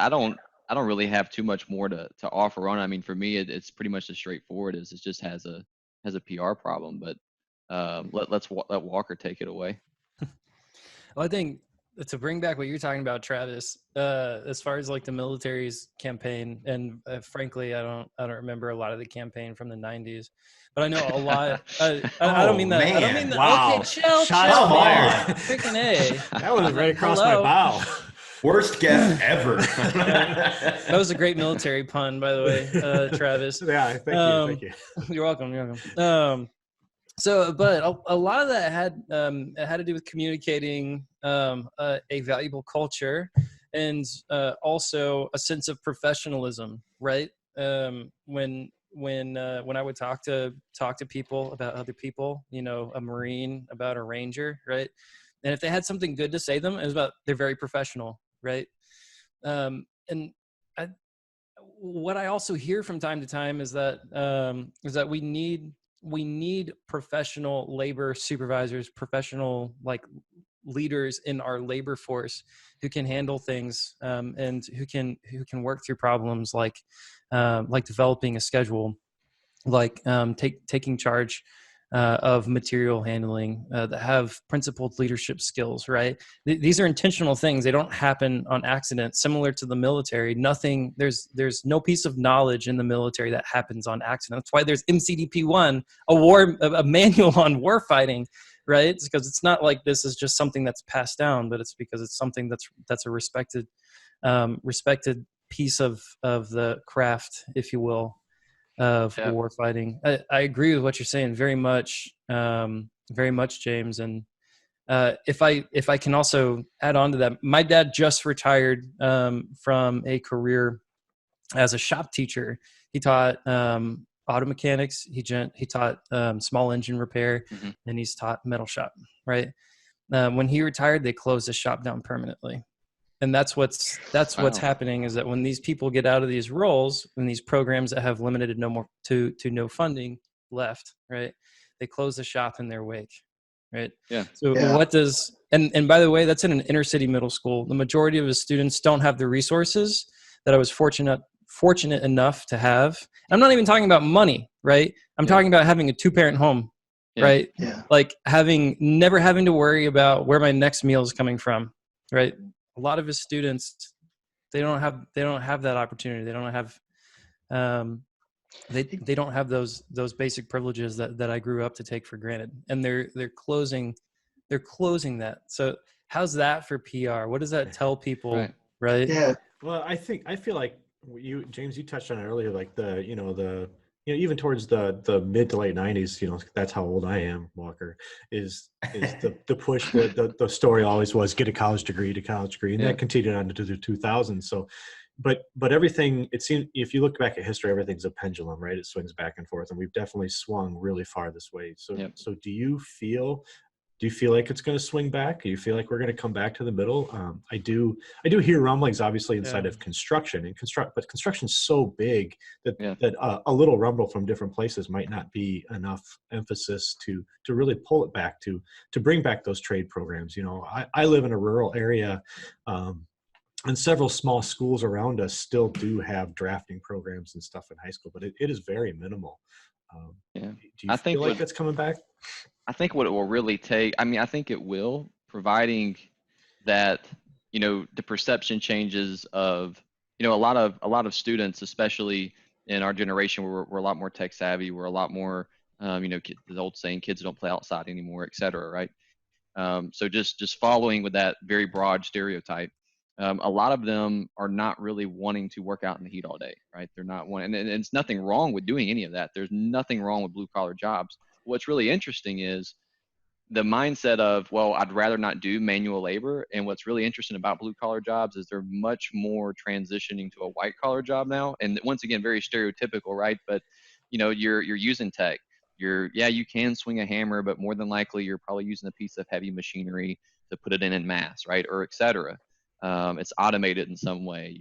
don't really have too much more to offer on. I mean, for me, it's pretty much as straightforward as it just has a PR problem. But let Walker take it away. Well, I think to bring back what you're talking about, Travis, as far as like the military's campaign, and frankly, I don't remember a lot of the campaign from the 90s, but I know a lot. I don't mean that. Man. I don't mean that. Wow. Okay, chill. Shots fired. Freaking A. That was right across Hello. my bow. Worst guess ever. That was a great military pun, by the way, Travis. Yeah, thank you. You're welcome. But a lot of that had to do with communicating a valuable culture and also a sense of professionalism, right? When I would talk to people about other people, a Marine about a Ranger, right? And if they had something good to say to them, it was about they're very professional, right? What I also hear from time to time is that we need professional labor supervisors, professional leaders in our labor force who can handle things and who can work through problems like developing a schedule, taking charge of material handling, that have principled leadership skills, right? These are intentional things. They don't happen on accident. Similar to the military, there's no piece of knowledge in the military that happens on accident. That's why there's MCDP-1, a manual on war fighting, right? It's because it's not like this is just something that's passed down, but it's because it's something that's a respected piece of the craft, if you will, of war fighting. I agree with what you're saying very much, James. And if I can also add on to that, my dad just retired from a career as a shop teacher. He taught auto mechanics. He taught small engine repair, and he's taught metal shop. Right. When he retired, they closed his shop down permanently. And that's what's happening is that when these people get out of these roles, when these programs that have limited to no funding left, right, they close the shop in their wake, right? Yeah. So what does and by the way, that's in an inner city middle school. The majority of the students don't have the resources that I was fortunate enough to have. And I'm not even talking about money, right? I'm talking about having a 2-parent home, right? Yeah. Like never having to worry about where my next meal is coming from, right? A lot of his students, they don't have that opportunity. They don't have, they don't have those basic privileges that I grew up to take for granted, and they're closing that. So how's that for PR? What does that tell people? Right? Yeah. Well, I feel like James, you touched on it earlier, like even towards the mid to late 90s, that's how old I am, Walker, is the push, the story always was get a college degree, and that continued on into the 2000s. So, but everything, it seems, if you look back at history, everything's a pendulum, right? It swings back and forth, and we've definitely swung really far this way. So, so do you feel like it's going to swing back? Do you feel like we're going to come back to the middle? I do hear rumblings, obviously, inside of construction, but construction's so big that a little rumble from different places might not be enough emphasis to really pull it back, to bring back those trade programs. I live in a rural area, and several small schools around us still do have drafting programs and stuff in high school, but it is very minimal. Do you feel like that's coming back? I think what it will really take, I think it will, providing that, the perception changes of, a lot of students, especially in our generation, we're a lot more tech savvy. We're a lot more, the old saying, kids don't play outside anymore, et cetera, right? So just following with that very broad stereotype, a lot of them are not really wanting to work out in the heat all day, right? They're not wanting, and it's nothing wrong with doing any of that. There's nothing wrong with blue collar jobs. What's really interesting is the mindset of, well, I'd rather not do manual labor. And what's really interesting about blue collar jobs is they're much more transitioning to a white collar job now. And once again, very stereotypical, right? But you're using tech. You can swing a hammer, but more than likely you're probably using a piece of heavy machinery to put it in mass, right? Or et cetera. It's automated in some way.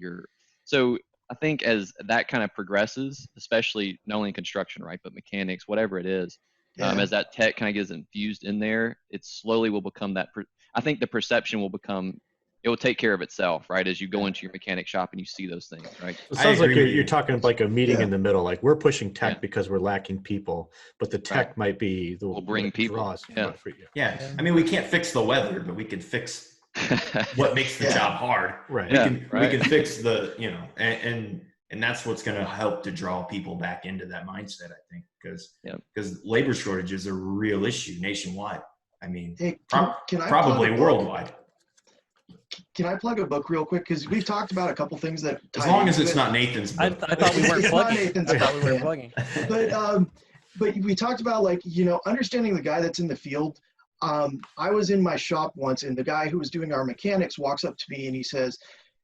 So I think as that kind of progresses, especially not only in construction, right, but mechanics, whatever it is, as that tech kind of gets infused in there, it slowly will become that. I think the perception will become, it will take care of itself, right? As you go into your mechanic shop and you see those things, right? It sounds like you're talking like a meeting in the middle. Like we're pushing tech because we're lacking people, but the tech might be the will bring people. Draws. Yeah. I mean, we can't fix the weather, but we can fix what makes the job hard. Right. We can fix the, and that's what's going to help to draw people back into that mindset, I think, because labor shortages are a real issue nationwide. I mean, probably worldwide. Can I plug a book real quick? Because we've talked about a couple things that. As long as it's not Nathan's book. I thought we weren't plugging. But we talked about understanding the guy that's in the field. I was in my shop once, and the guy who was doing our mechanics walks up to me and he says,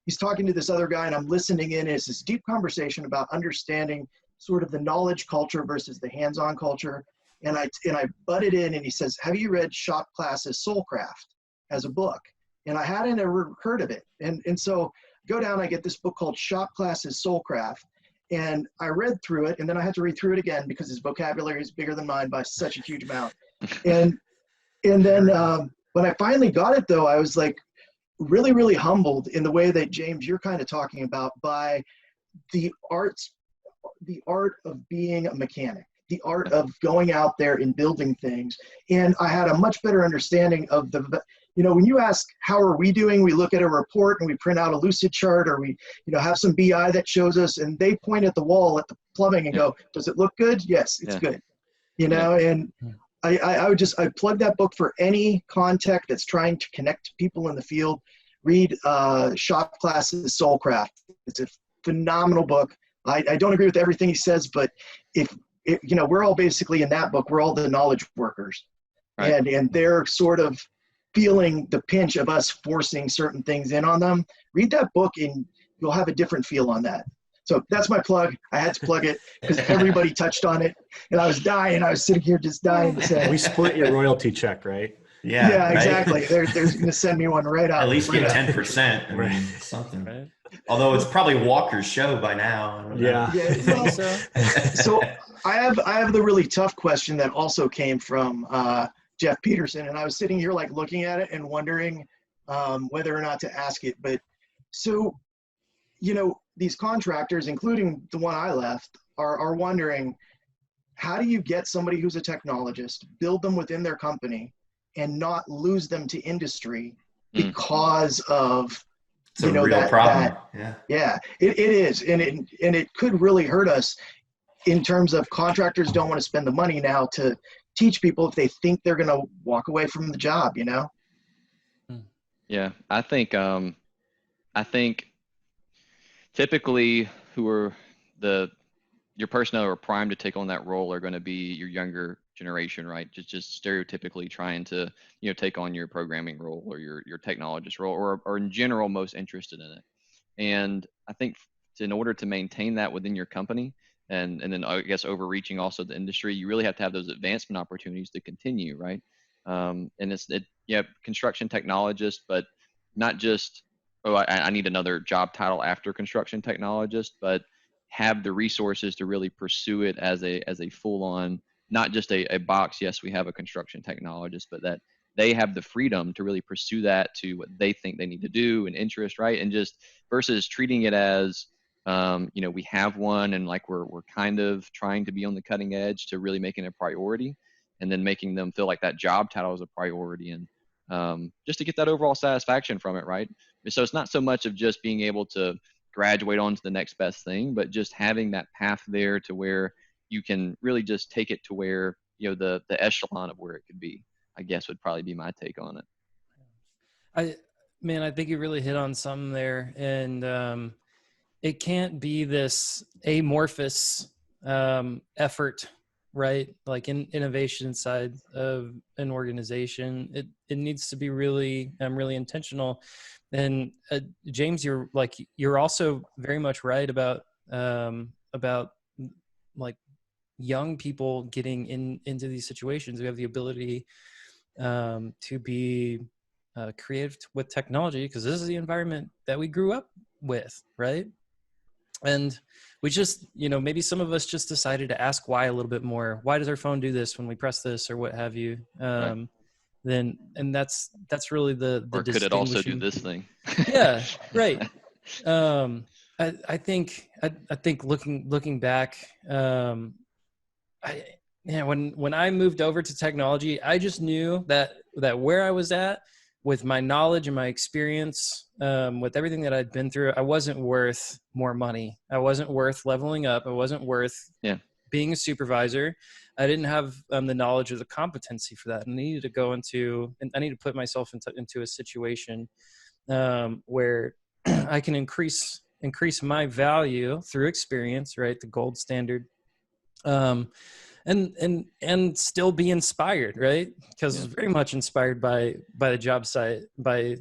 he's talking to this other guy, and I'm listening in. It's this deep conversation about understanding sort of the knowledge culture versus the hands-on culture. And I butted in, and he says, "Have you read Shop Class's Soulcraft as a book?" And I hadn't ever heard of it. And so go down, I get this book called Shop Class's Soulcraft. And I read through it, and then I had to read through it again because his vocabulary is bigger than mine by such a huge amount. And then when I finally got it, though, I was like really, really humbled in the way that, James, you're kind of talking about, by the art of being a mechanic, the art of going out there and building things. And I had a much better understanding of when you ask, how are we doing? We look at a report and we print out a lucid chart, or we, have some BI that shows us, and they point at the wall at the plumbing and go, does it look good? Yes, it's good. And I plug that book for any contact that's trying to connect people in the field. Read Shop Class's Soulcraft. It's a phenomenal book. I don't agree with everything he says, but if we're all basically in that book, we're all the knowledge workers, right. and they're sort of feeling the pinch of us forcing certain things in on them. Read that book and you'll have a different feel on that. So that's my plug. I had to plug it because everybody touched on it, and I was dying. I was sitting here just dying to say. We split your royalty check, right? Yeah, right? Exactly. They're going to send me one right out. At least get 10%. I mean, something. Right. Although it's probably Walker's show by now. Yeah. Well, so I have the really tough question that also came from Jeff Peterson, and I was sitting here looking at it and wondering whether or not to ask it. But so, these contractors, including the one I left, are wondering, how do you get somebody who's a technologist, build them within their company, and not lose them to industry because of it's a real problem. It is, and it could really hurt us in terms of contractors don't want to spend the money now to teach people if they think they're going to walk away from the job. Yeah, I think typically who are your personnel who are primed to take on that role are going to be your younger generation, right? Just stereotypically trying to, take on your programming role or your technologist role, or in general most interested in it. And I think in order to maintain that within your company, and then I guess overreaching also the industry, you really have to have those advancement opportunities to continue, right? And construction technologist, but not just, I need another job title after construction technologist, but have the resources to really pursue it as a full-on, not just a box. Yes, we have a construction technologist, but that they have the freedom to really pursue that to what they think they need to do and interest, right? And just versus treating it as, we have one and like we're kind of trying to be on the cutting edge, to really making it a priority, and then making them feel like that job title is a priority, and just to get that overall satisfaction from it, right? So it's not so much of just being able to graduate on to the next best thing, but just having that path there to where you can really just take it to where, the echelon of where it could be, I guess, would probably be my take on it. I think you really hit on something there. And it can't be this amorphous effort, right? Like in innovation side of an organization, it needs to be really, really intentional. And James, you're also very much right about like young people getting into these situations. We have the ability to be creative with technology because this is the environment that we grew up with, right? And we just, maybe some of us just decided to ask why a little bit more. Why does our phone do this when we press this or what have you? Right. Then, and that's really the or could it also do this thing? Yeah, right. I think looking back, when I moved over to technology, I just knew that where I was at with my knowledge and my experience, with everything that I'd been through, I wasn't worth more money. I wasn't worth leveling up. I wasn't worth being a supervisor. I didn't have the knowledge or the competency for that. And I needed to go into, and I need to put myself into a situation where I can increase my value through experience, right? The gold standard. And still be inspired, right? Because I was very much inspired by the job site, by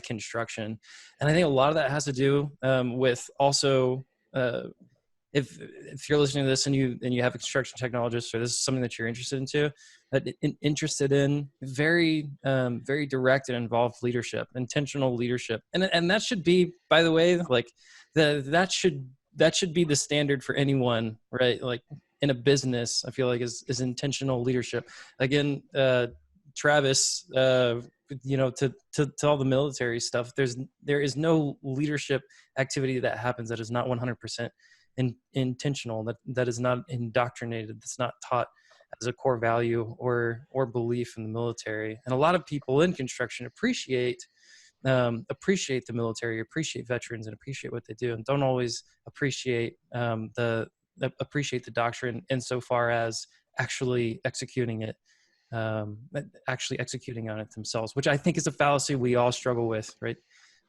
construction. And I think a lot of that has to do with also if you're listening to this and you have a construction technologist, or this is something that you're interested in very very direct and involved leadership, intentional leadership, and that should be, by the way, like that should be the standard for anyone, right? Like in a business, I feel like is intentional leadership. Again, Travis, to all the military stuff, there is no leadership activity that happens that is not 100% intentional, that is not indoctrinated, that's not taught as a core value or belief in the military. And a lot of people in construction appreciate the military, appreciate veterans, and appreciate what they do, and don't always appreciate the doctrine insofar as actually executing on it themselves, which I think is a fallacy we all struggle with, right?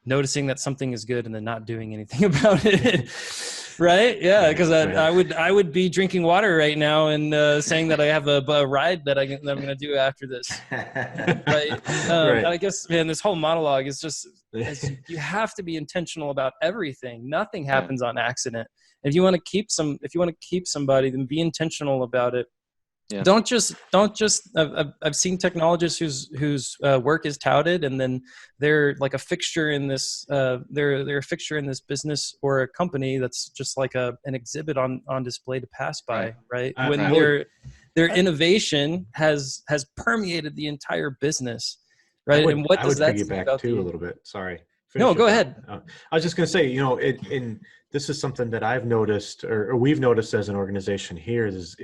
Noticing that something is good and then not doing anything about it. Right? Yeah. Because I would be drinking water right now and saying that I have a ride that I'm going to do after this. Right. Right. I guess, man, this whole monologue is just, you have to be intentional about everything. Nothing happens on accident. If you want to keep somebody, then be intentional about it. Yeah. Don't just. I've seen technologists whose work is touted, and then they're like a fixture in this. They're a fixture in this business or a company that's just like an exhibit on display to pass by, right? When their innovation has permeated the entire business, right? And what does that piggyback too a little bit? Sorry. No, go ahead. I was just going to say, this is something that I've noticed, or we've noticed as an organization here is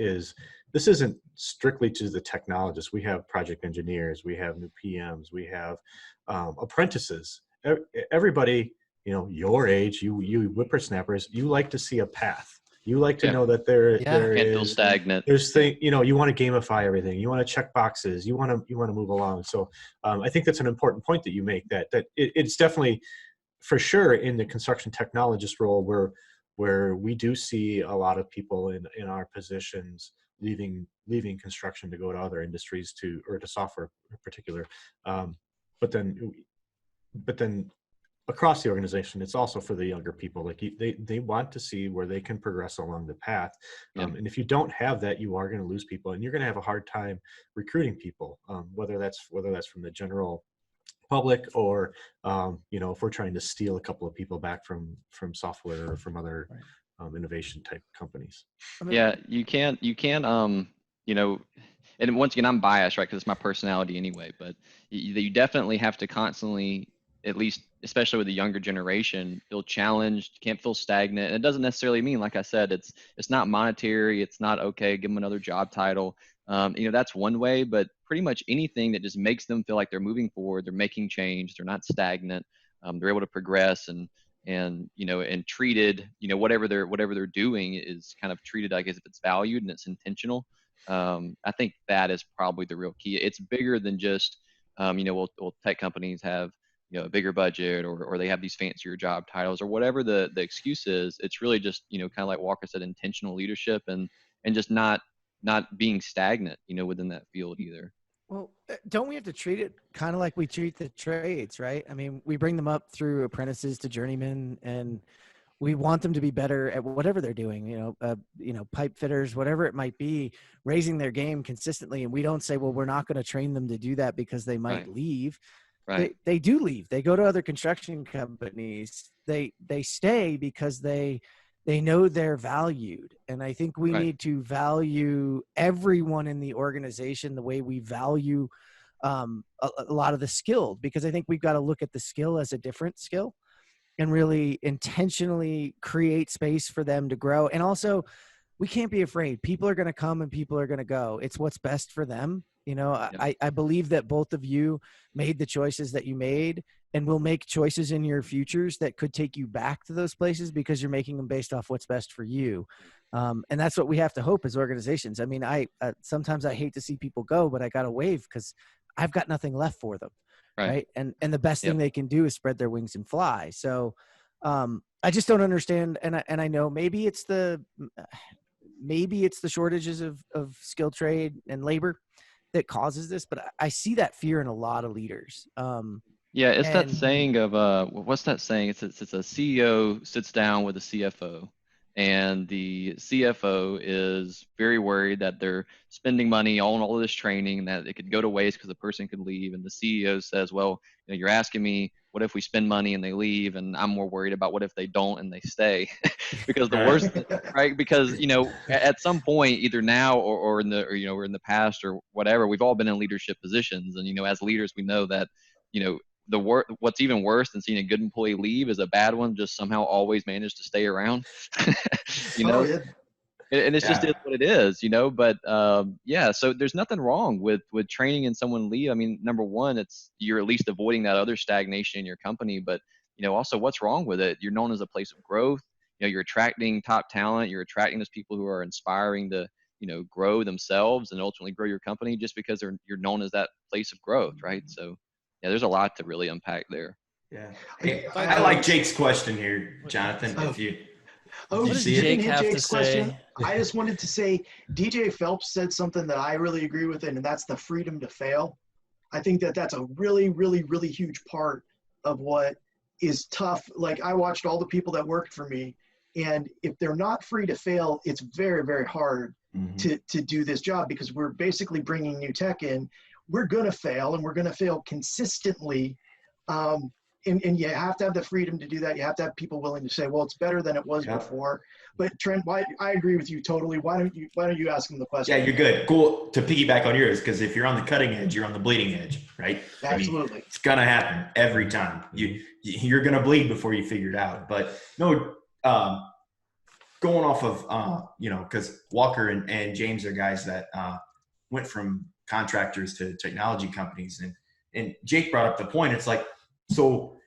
this isn't strictly to the technologists. We have project engineers, we have new PMs, we have apprentices. Everybody, your age, you whippersnappers, you like to see a path. You like to know that there can't feel stagnant. There's you want to gamify everything. You want to check boxes. You want to move along. So I think that's an important point that you make. That it's definitely for sure in the construction technologist role, where we do see a lot of people in our positions leaving construction to go to other industries or to software in particular. But then across the organization, it's also for the younger people. Like they want to see where they can progress along the path. And if you don't have that, you are going to lose people, and you're going to have a hard time recruiting people, whether that's from the general public or if we're trying to steal a couple of people back from software or from other innovation type companies. Yeah, you can and once again, I'm biased, right, because it's my personality anyway, but you definitely have to constantly, at least especially with the younger generation, feel challenged, can't feel stagnant. And it doesn't necessarily mean, like I said, it's not monetary, it's not okay, give them another job title. That's one way, but pretty much anything that just makes them feel like they're moving forward, they're making change, they're not stagnant, they're able to progress and treated, whatever they're doing is kind of treated, I guess, if it's valued and it's intentional. I think that is probably the real key. It's bigger than just, will tech companies have, a bigger budget or they have these fancier job titles or whatever the excuse is. It's really just, kind of like Walker said, intentional leadership and just not being stagnant, within that field either. Well, don't we have to treat it kind of like we treat the trades, right? I mean, we bring them up through apprentices to journeymen, and we want them to be better at whatever they're doing, pipe fitters, whatever it might be, raising their game consistently. And we don't say, well, we're not going to train them to do that because they might leave. Right. They do leave. They go to other construction companies. They stay because they know they're valued. And I think we need to value everyone in the organization the way we value a lot of the skill, because I think we've got to look at the skill as a different skill and really intentionally create space for them to grow. And also, we can't be afraid. People are going to come and people are going to go. It's what's best for them. I believe that both of you made the choices that you made and will make choices in your futures that could take you back to those places because you're making them based off what's best for you. And that's what we have to hope as organizations. I mean, sometimes I hate to see people go, but I got to wave because I've got nothing left for them. Right. And the best thing they can do is spread their wings and fly. So I just don't understand. And I know maybe it's the shortages of skilled trade and labor that causes this, but I see that fear in a lot of leaders. It's that saying of what's that saying? It's a CEO sits down with a CFO, and the CFO is very worried that they're spending money on all of this training and that it could go to waste because the person could leave. And the CEO says, well, you're asking me, what if we spend money and they leave? And I'm more worried about what if they don't and they stay. Because the worst, right? Because, at some point, either now or in the, or in the past or whatever, we've all been in leadership positions. And, as leaders, we know that, what's even worse than seeing a good employee leave is a bad one just somehow always managed to stay around. And it's just is what it is, but so there's nothing wrong with training and someone leave. I mean, number one, you're at least avoiding that other stagnation in your company, but also what's wrong with it? You're known as a place of growth. You're attracting top talent. You're attracting those people who are inspiring to grow themselves and ultimately grow your company just because you're known as that place of growth, right? So there's a lot to really unpack there. Yeah. I like Jake's question here, Jonathan. If you what does Jake have to question. say? I just wanted to say DJ Phelps said something that I really agree with, and that's the freedom to fail. I think that's a really, really, really huge part of what is tough. Like, I watched all the people that worked for me, and if they're not free to fail, it's very, very hard to do this job, because we're basically bringing new tech in. We're going to fail, and we're going to fail consistently. And you have to have the freedom to do that. You have to have people willing to say, well, it's better than it was before. But Trent, I agree with you totally. Why don't you ask him the question? Yeah, you're good. Cool. To piggyback on yours, because if you're on the cutting edge, you're on the bleeding edge, right? Absolutely. I mean, it's going to happen every time. You're going to bleed before you figure it out. But no, going off of, because Walker and James are guys that went from contractors to technology companies. And Jake brought up the point. It's like, so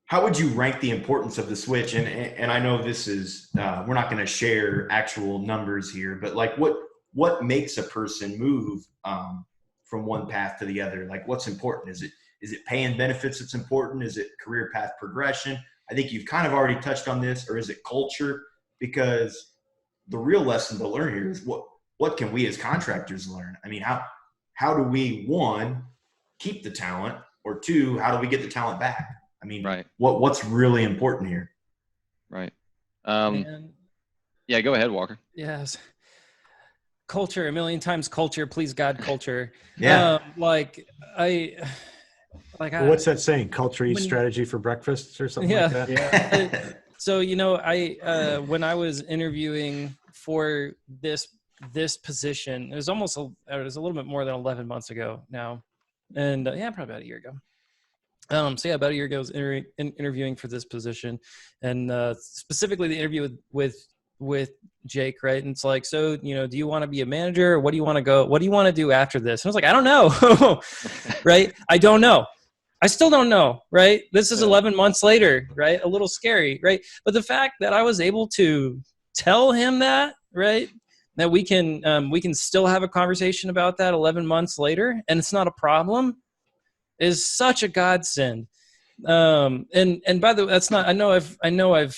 how would you rank the importance of the switch? And I know this is, we're not going to share actual numbers here, but like what makes a person move from one path to the other? Like, what's important? Is it pay and benefits that's important? Is it career path progression? I think you've kind of already touched on this. Or is it culture? Because the real lesson to learn here is what can we as contractors learn? I mean, how do we, one, keep the talent, or two, how do we get the talent back? I mean, right. What's really important here? Right. Yeah, go ahead, Walker. Yes. Culture, a million times culture, please God, culture. Yeah. What's that saying? Culture eats strategy for breakfast or something like that? Yeah. So, when I was interviewing for this position, it was a little bit more than 11 months ago now. And probably about a year ago. About a year ago, I was interviewing for this position, and specifically the interview with Jake, right? And it's like, so, do you want to be a manager, or what do you want to go? What do you want to do after this? And I was like, I don't know, right? I don't know. I still don't know, right? This is 11 months later, right? A little scary, right? But the fact that I was able to tell him that, right, that we can still have a conversation about that 11 months later, and it's not a problem, is such a godsend. And by the way, that's not. I know I've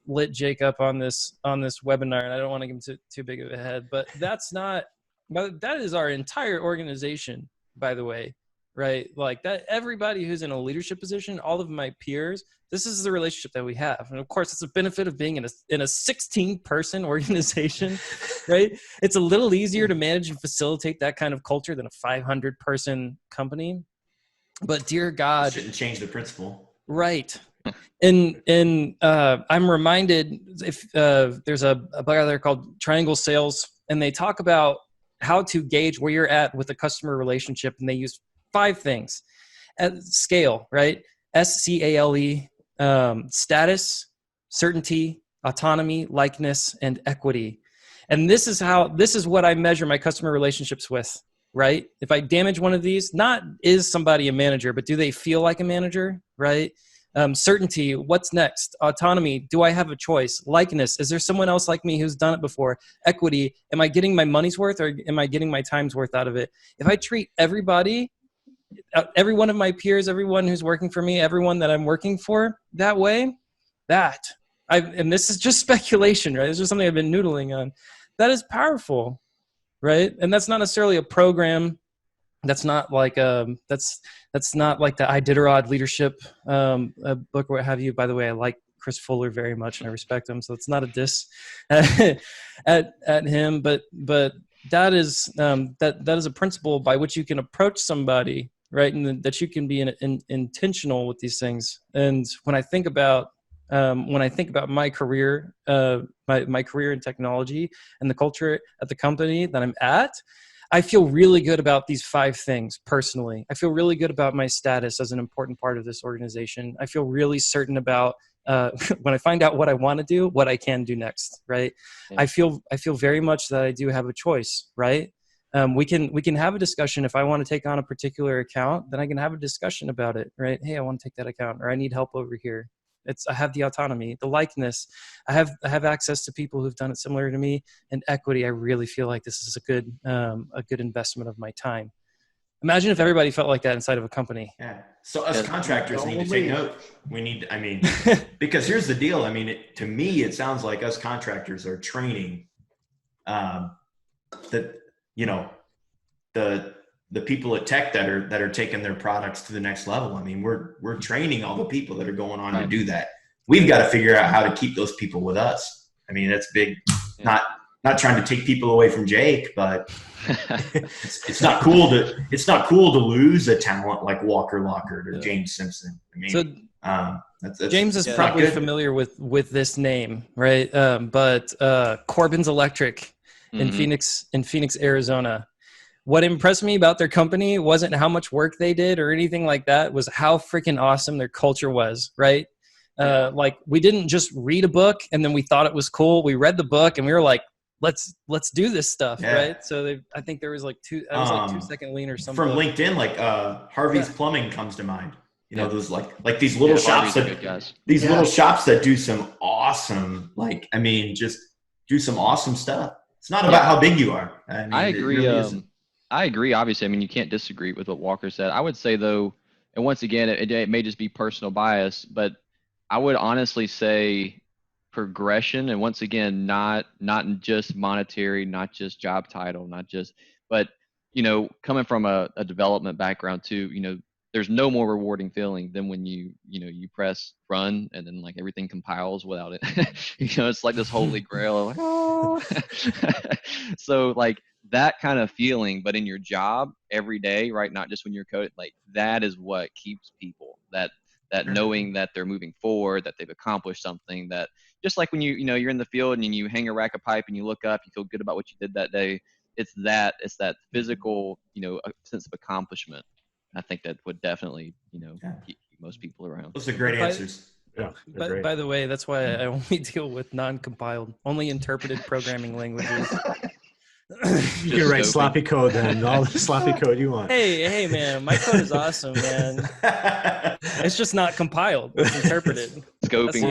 lit Jake up on this webinar, and I don't want to give him too big of a head, but that's not. But that is our entire organization, by the way, right? Like that. Everybody who's in a leadership position, all of my peers, this is the relationship that we have, and of course, it's a benefit of being in a 16-person organization, right? It's a little easier to manage and facilitate that kind of culture than a 500-person company. But dear God, shouldn't change the principle, right? And I'm reminded if there's a book out there called Triangle Sales, and they talk about how to gauge where you're at with the customer relationship, and they use 5 things at scale, right? SCALE, status, certainty, autonomy, likeness, and equity. And this is what I measure my customer relationships with, right? If I damage one of these, not is somebody a manager, but do they feel like a manager, right? Certainty, what's next? Autonomy, do I have a choice? Likeness, is there someone else like me who's done it before? Equity, am I getting my money's worth, or am I getting my time's worth out of it? If I treat everybody, every one of my peers, everyone who's working for me, everyone that I'm working for that way, and this is just speculation, right? This is something I've been noodling on. That is powerful, right? And that's not necessarily a program. That's not like that's not like the Iditarod leadership book or what have you. By the way, I like Chris Fuller very much and I respect him, so it's not a diss at him. But that is a principle by which you can approach somebody, right? And that you can be intentional with these things. And when I think about my career, my career in technology and the culture at the company that I'm at, I feel really good about these 5 things personally. I feel really good about my status as an important part of this organization. I feel really certain about when I find out what I want to do, what I can do next, right? Yeah. I feel very much that I do have a choice, right? We can have a discussion. If I want to take on a particular account, then I can have a discussion about it, right? Hey, I want to take that account, or I need help over here. I have the autonomy, the likeness. I have access to people who've done it similar to me, and equity. I really feel like this is a good investment of my time. Imagine if everybody felt like that inside of a company. Yeah. So us contractors need to take note. We need, because here's the deal. To me, it sounds like us contractors are training the people at tech that are taking their products to the next level. We're training all the people that are going on to do that. We've got to figure out how to keep those people with us. That's big. Yeah. Not trying to take people away from Jake, but it's not cool to lose a talent like Walker Lockard or James Simpson. That's James is probably familiar with this name, right? But Corbin's Electric in Phoenix, Arizona. What impressed me about their company wasn't how much work they did or anything like that. Was how freaking awesome their culture was, right? Like we didn't just read a book and then we thought it was cool. We read the book and we were like, let's do this stuff, right? So I think there was like 2 second lean or something from LinkedIn. Like Harvey's Plumbing comes to mind. Those like these little shops little shops that do some awesome, just do some awesome stuff. It's not about how big you are. I agree. Really I agree. Obviously, I mean, you can't disagree with what Walker said. I would say though, and once again, it may just be personal bias, but I would honestly say progression. And once again, not just monetary, not just job title, not just, but coming from a development background too, there's no more rewarding feeling than when you press run and then like everything compiles without it. It's like this holy grail of like, oh. So like that kind of feeling, but in your job every day, right? Not just when you're coding, like that is what keeps people, that knowing that they're moving forward, that they've accomplished something, that just like when you're in the field and you hang a rack of pipe and you look up, you feel good about what you did that day. It's that physical, a sense of accomplishment. I think that would definitely, keep most people around. Those are great answers. Yeah. By the way, that's why I only deal with non-compiled, only interpreted programming languages. You can write sloppy code then, all the sloppy code you want. Hey, man, my code is awesome, man. It's just not compiled. It's interpreted. Scoping.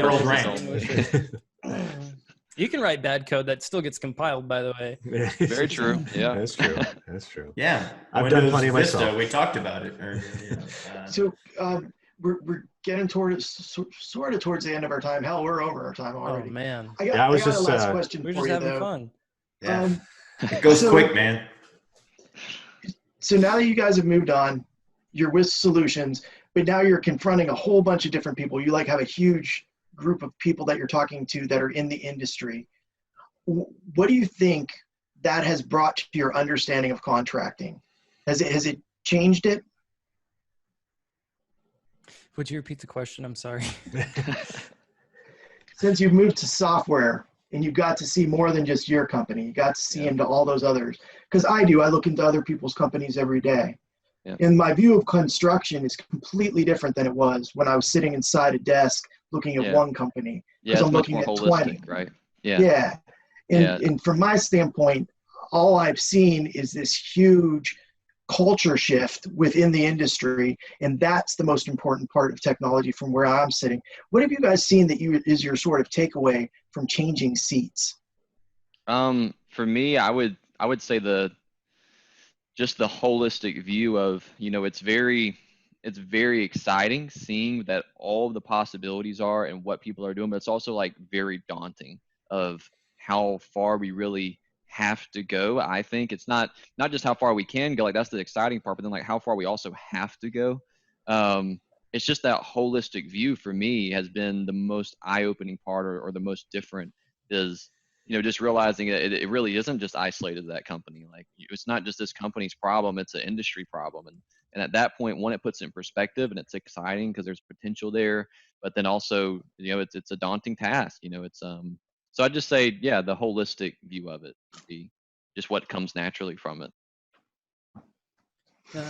You can write bad code that still gets compiled, by the way. Very true. Yeah, that's true. That's true. Yeah, I've done plenty myself. We talked about it. So we're getting sort of towards the end of our time. Hell, we're over our time already. Oh man. I got a last question we're for just you, having though. fun. Yeah. It goes quick, man. So now that you guys have moved on, you're with Solutions, but now you're confronting a whole bunch of different people. You have a huge group of people that you're talking to that are in the industry. What do you think that has brought to your understanding of contracting? Has it changed it? Would you repeat the question? I'm sorry. Since you've moved to software and you've got to see more than just your company, you got to see into all those others. Because I look into other people's companies every day. Yeah. And my view of construction is completely different than it was when I was sitting inside a desk looking at one company. Yeah, it's I'm much looking more at holistic, 20. right? Yeah. And from my standpoint, all I've seen is this huge culture shift within the industry, and that's the most important part of technology from where I'm sitting. What have you guys seen that is your sort of takeaway from changing seats? For me, I would say just the holistic view of, it's very exciting seeing that all the possibilities are and what people are doing, but it's also like very daunting of how far we really have to go. I think it's not just how far we can go, like that's the exciting part, but then like how far we also have to go. It's just that holistic view for me has been the most eye-opening part, or the most different, is just realizing that it really isn't just isolated to that company. Like it's not just this company's problem, it's an industry problem. And at that point, one, it puts it in perspective and it's exciting because there's potential there, but then also, it's a daunting task. So I'd just say, the holistic view of it would be just what comes naturally from it.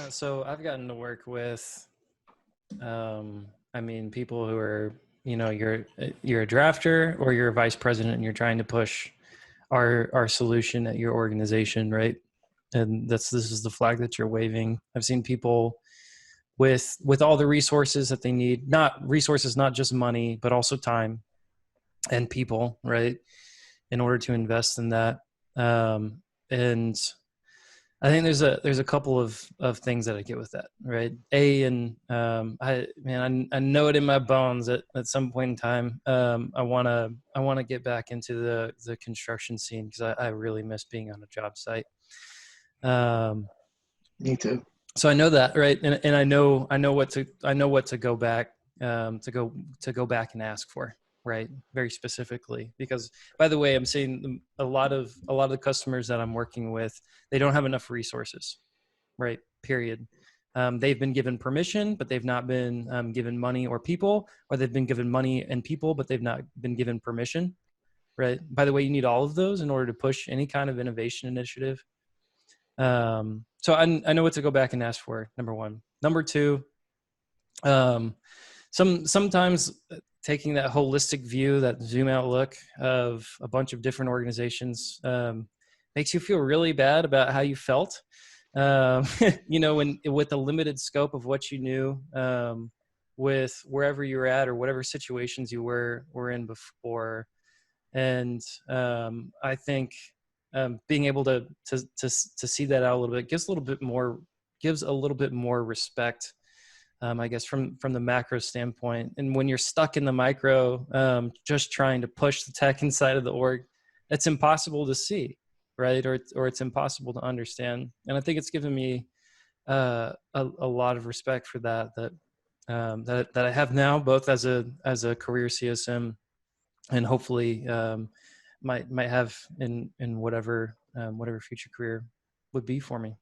So I've gotten to work with, people who are, you're a drafter or you're a vice president and you're trying to push our solution at your organization, right? And this is the flag that you're waving. I've seen people with all the resources that they need, not just money, but also time and people, right? In order to invest in that. And I think there's a couple of things that I get with that, right? I know it in my bones that at some point in time, I want to get back into the construction scene because I really miss being on a job site. Me too. So I know that, right? And I know what to go back to go back and ask for, right? Very specifically, because by the way, I'm seeing a lot of the customers that I'm working with, they don't have enough resources, right? Period. They've been given permission, but they've not been given money or people, or they've been given money and people, but they've not been given permission, right? By the way, you need all of those in order to push any kind of innovation initiative. So I know what to go back and ask for, number one. Number two, sometimes taking that holistic view, that zoom out look of a bunch of different organizations, makes you feel really bad about how you felt, when with the limited scope of what you knew, with wherever you're at or whatever situations you were in before. And I think being able to see that out a little bit gives a little bit more respect, I guess, from the macro standpoint. And when you're stuck in the micro, just trying to push the tech inside of the org, it's impossible to see, right? Or it's impossible to understand. And I think it's given me a lot of respect for that I have now, both as a career CSM and hopefully might have in whatever future career would be for me.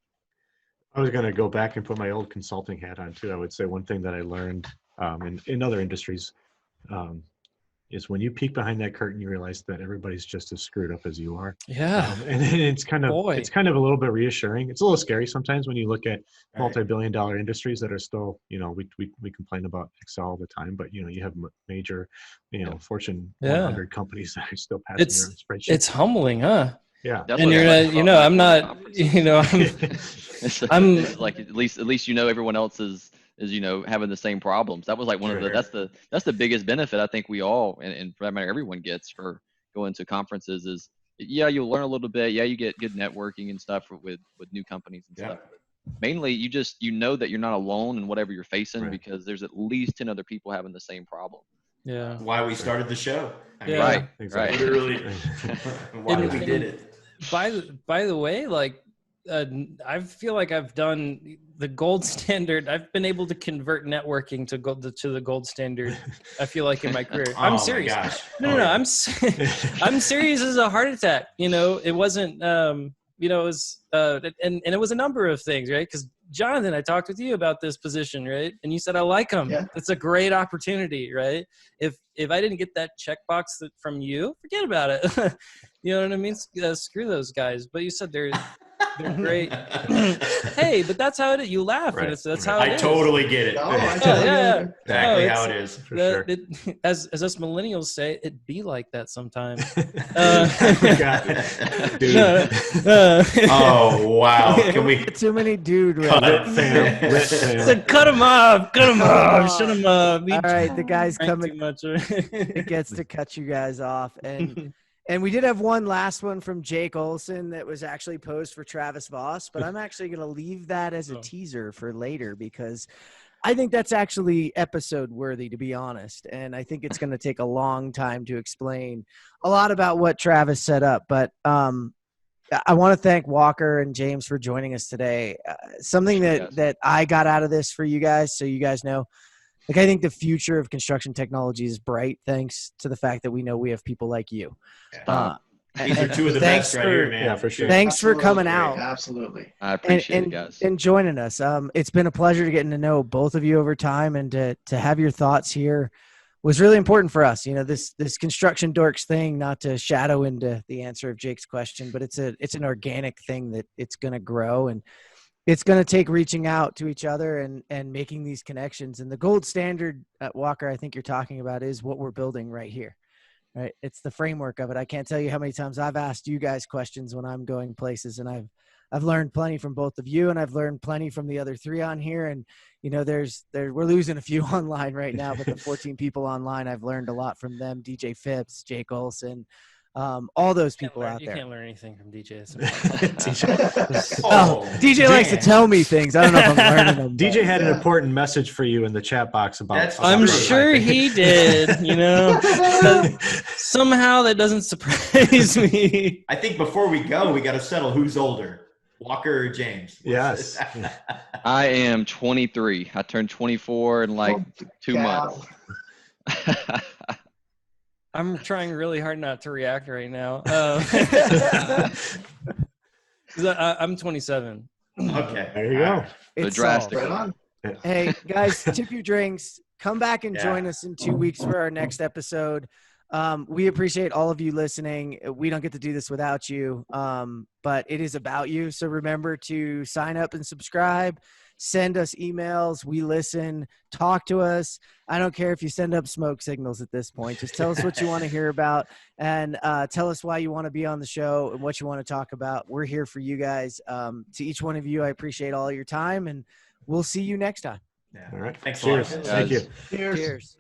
I was going to go back and put my old consulting hat on too. I would say one thing that I learned in other industries is when you peek behind that curtain, you realize that everybody's just as screwed up as you are. Yeah, and it's kind of a little bit reassuring. It's a little scary sometimes when you look at multi-billion-dollar industries that are still, we complain about Excel all the time, but you have major, Fortune 100 companies that are still passing around spreadsheets. It's humbling, huh? Yeah, and you're not, I'm not, I'm like at least everyone else is having the same problems. That was like one of the that's the biggest benefit I think we all and for that matter everyone gets for going to conferences is you'll learn a little bit, you get good networking and stuff with new companies and stuff. But mainly you know that you're not alone in whatever you're facing because there's at least 10 other people having the same problem. Yeah. Why we started the show. Right. Literally why we did it. By the way, like I feel like I've done the gold standard. I've been able to convert networking to the gold standard. I feel like in my career. I'm serious. My gosh. No. I'm serious as a heart attack. It wasn't. It was. And it was a number of things, right? Because Jonathan, I talked with you about this position, right? And you said I like him. Yeah. It's a great opportunity, right? If I didn't get that checkbox from you, forget about it. You know what I mean? Screw those guys. But you said they're great. Hey, but that's how it is. You laugh, and that's how it is. I totally get it. Exactly how it is. For sure. As us millennials say, it be like that sometimes. Dude. Oh wow! Can we? Too many dude. Cut him off. Shut him up. All right, the guy's coming. Too much. It gets to cut you guys off, and we did have one last one from Jake Olson that was actually posed for Travis Voss, but I'm actually going to leave that as a teaser for later because I think that's actually episode worthy, to be honest. And I think it's going to take a long time to explain a lot about what Travis set up. But I want to thank Walker and James for joining us today. Something that I got out of this for you guys, so you guys know, I think the future of construction technology is bright thanks to the fact that we know we have people like you. These are two of the best right here, man. Yeah, for sure. Thanks for coming out. Absolutely. I appreciate it, guys. And joining us. It's been a pleasure to getting to know both of you over time, and to have your thoughts here was really important for us. This Construction Dorks thing, not to shadow into the answer of Jake's question, but it's an organic thing that it's going to grow, and it's going to take reaching out to each other and making these connections. And the gold standard at Walker, I think you're talking about, is what we're building right here, right? It's the framework of it. I can't tell you how many times I've asked you guys questions when I'm going places, and I've learned plenty from both of you, and I've learned plenty from the other three on here. And, we're losing a few online right now, but the 14 people online, I've learned a lot from them. DJ Phipps, Jake Olson, all those people out there. You can't learn anything from DJ. DJ likes to tell me things. I don't know if I'm learning them. DJ had an important message for you in the chat box about. I'm sure he did. Somehow that doesn't surprise me. I think before we go, we got to settle who's older, Walker or James. Yes. I am 23. I turned 24 in 2 months. I'm trying really hard not to react right now. I'm 27. Okay. There you go. It's drastic. Hey, guys, tip your drinks. Come back and join us in 2 weeks for our next episode. We appreciate all of you listening. We don't get to do this without you, but it is about you. So remember to sign up and subscribe. Send us emails. We listen. Talk to us. I don't care if you send up smoke signals at this point. Just tell us what you want to hear about, and tell us why you want to be on the show and what you want to talk about. We're here for you guys. To each one of you, I appreciate all your time, and we'll see you next time. Yeah. All right. Thanks Cheers. a lot. Thank you. Cheers. Cheers.